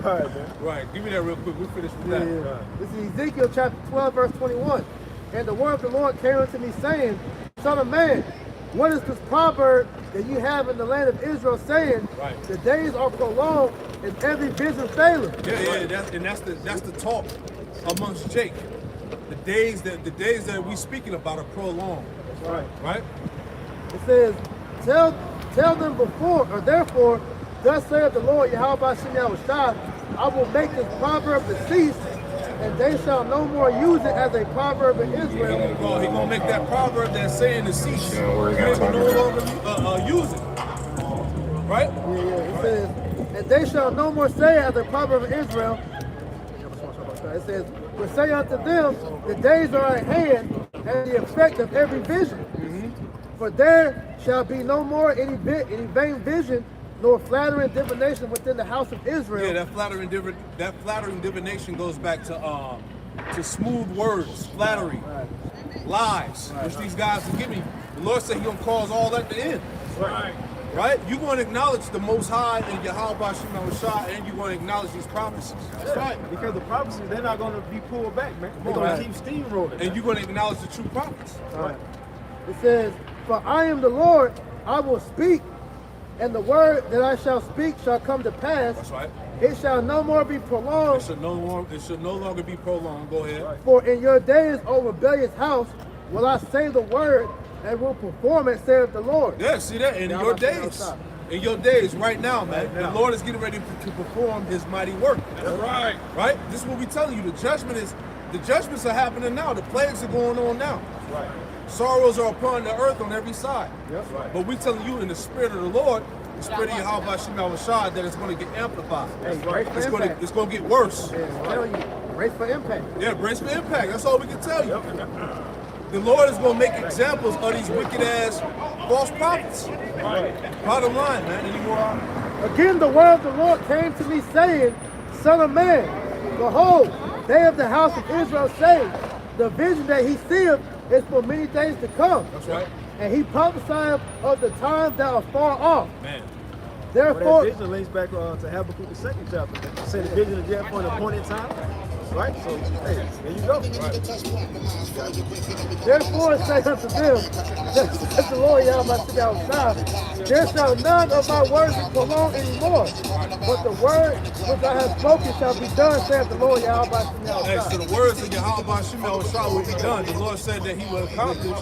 All right, man.
Right. Give me that real quick. We'll finish with
Yeah.
that.
This is Ezekiel chapter 12, verse 21. And the word of the Lord came unto me, saying, Son of man, what is this proverb that you have in the land of Israel, saying, the days are prolonged and every vision faileth?
Yeah. That's the talk amongst Jake. The days that we speaking about are prolonged.
That's right.
Right?
It says, tell them therefore, thus saith the Lord Yahweh Shai, I will make this proverb to cease, and they shall no more use it as a proverb in Israel.
He's gonna make that proverb that's saying to cease. They will no longer use it. Right?
Yeah. It says, and they shall no more say as a proverb in Israel. It says, but say unto them, the days are at hand, and the effect of every vision. For there shall be no more any vain vision, nor flattering divination within the house of Israel.
Yeah, that flattering divination goes back to smooth words, flattery, lies, which these guys are giving. The Lord said He gonna cause all that to end.
Right.
Right? You're gonna acknowledge the Most High and Yahweh Bashim Shah, and you're gonna acknowledge these prophecies.
That's right. Because the prophecies, they're not going to be pulled back, man. They're going to keep steamrolling.
And you're gonna acknowledge the true prophets.
Right. It says, "For I am the Lord, I will speak, and the word that I shall speak shall come to pass.
That's right.
It shall no more be prolonged.
It should no longer be prolonged. Go ahead.
For in your days, O rebellious house, will I say the word and will perform it, saith the Lord."
Yeah, see that? And in your days, right now, man,
Right now.
the Lord is getting ready to perform His mighty work.
That's right.
Right? This is what we telling you. The judgments are happening now. The plagues are going on now.
Right.
Sorrows are upon the earth on every side.
Yep. Right.
But we telling you in the spirit of the Lord, the spirit of Yahweh Bashim Shah, that it's going to get amplified.
Hey, brace for impact.
It's going to get worse.
Yeah, I'm telling you, brace for impact.
Yeah, brace for impact. That's all we can tell you. The Lord is going to make examples of these wicked ass false prophets. Bottom line, man. Any more?
Again, the word of the Lord came to me, saying, Son of man, behold, they of the house of Israel say, the vision that he seeth is for many days to come.
That's right.
And he prophesied of the times that are far off.
Man.
Therefore,
That vision links back to Habakkuk the 2nd chapter. It said the vision is yet for an appointed time. Right? So, hey, there you go. Right.
therefore say unto them, says the Lord Yahweh outside, there shall none of my words be prolonged anymore, but the word which I have spoken shall be done, saith the Lord Yahweh
Hey, so the words of Yahweh Bashim Shah will be done. The Lord said that He will accomplish.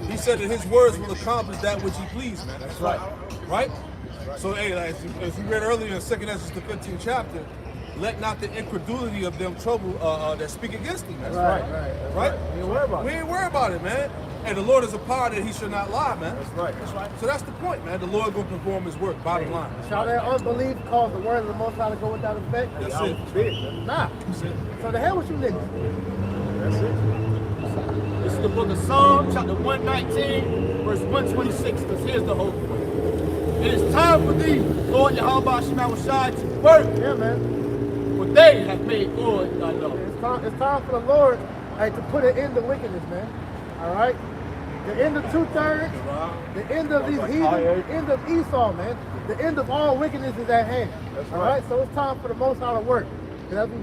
He said that His words will accomplish that which He pleased, man. That's right. Right? So, hey, like, as we read earlier in 2nd Ezra, the 15th chapter, let not the incredulity of them trouble that speak against thee. That's right.
We ain't worried about
We
it.
ain't worried about it, man. And the Lord is a power that He should not lie, man.
That's right.
So that's the point, man. The Lord gonna perform His work. Bottom line.
shall their unbelief cause the word of the Most High to go without effect?
That's it.
Nah. So the hell with you niggas.
That's it.
This is the book of Psalms, chapter 119, verse 126, because here's the whole point. It is time for thee, Lord Yahweh Shema Shai, to work
Yeah, man.
what they have made good thy law.
It's time for the Lord to put an end to wickedness, man. All right? The end of 2/3, the end of these heathens, the end of Esau, man. The end of all wickedness is at hand. All right? So it's time for the Most High to work. And as we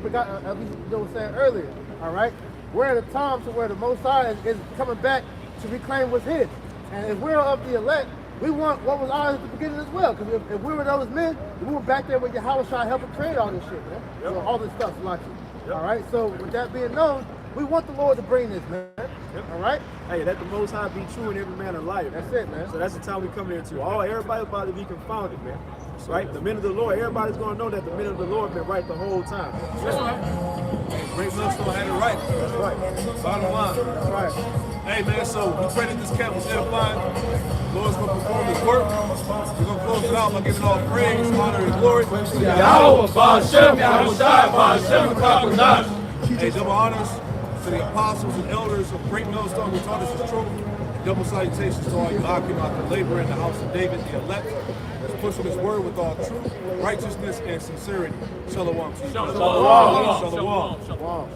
were saying earlier, all right? We're at a time to where the Most High is coming back to reclaim what's his. And if we're of the elect, we want what was ours at the beginning as well. Because if we were those men, we were back there with Yahweh Shai helping create all this shit, man. So all this stuff, like it. All right? So with that being known, we want the Lord to bring this, man. All right?
Hey, let the Most High be true in every man a liar.
That's it, man.
So that's the time we come into. Everybody's about to be confounded, man. Right? The men of the Lord, everybody's going to know that the men of the Lord been right the whole time.
That's right. Great millstone had it right.
That's right.
Bottom line.
That's right.
Hey, man, so we pray that this camp was edifying. The Lord's going to perform His work. We're going to close it out by giving all praise, honor, and glory.
Yahweh Ba'Shem, Yahweh Shai, Ba'Shem, Kapanah.
Hey, double honors to the apostles and elders of Great Millstone who taught us the truth. Double salutations to all you Akim out there labor in the house of David, the elect, that's pushing His word with all truth, righteousness, and sincerity. Shalom to you.
Shalom.
Shalom.
Shalom. Shalom.
Wow.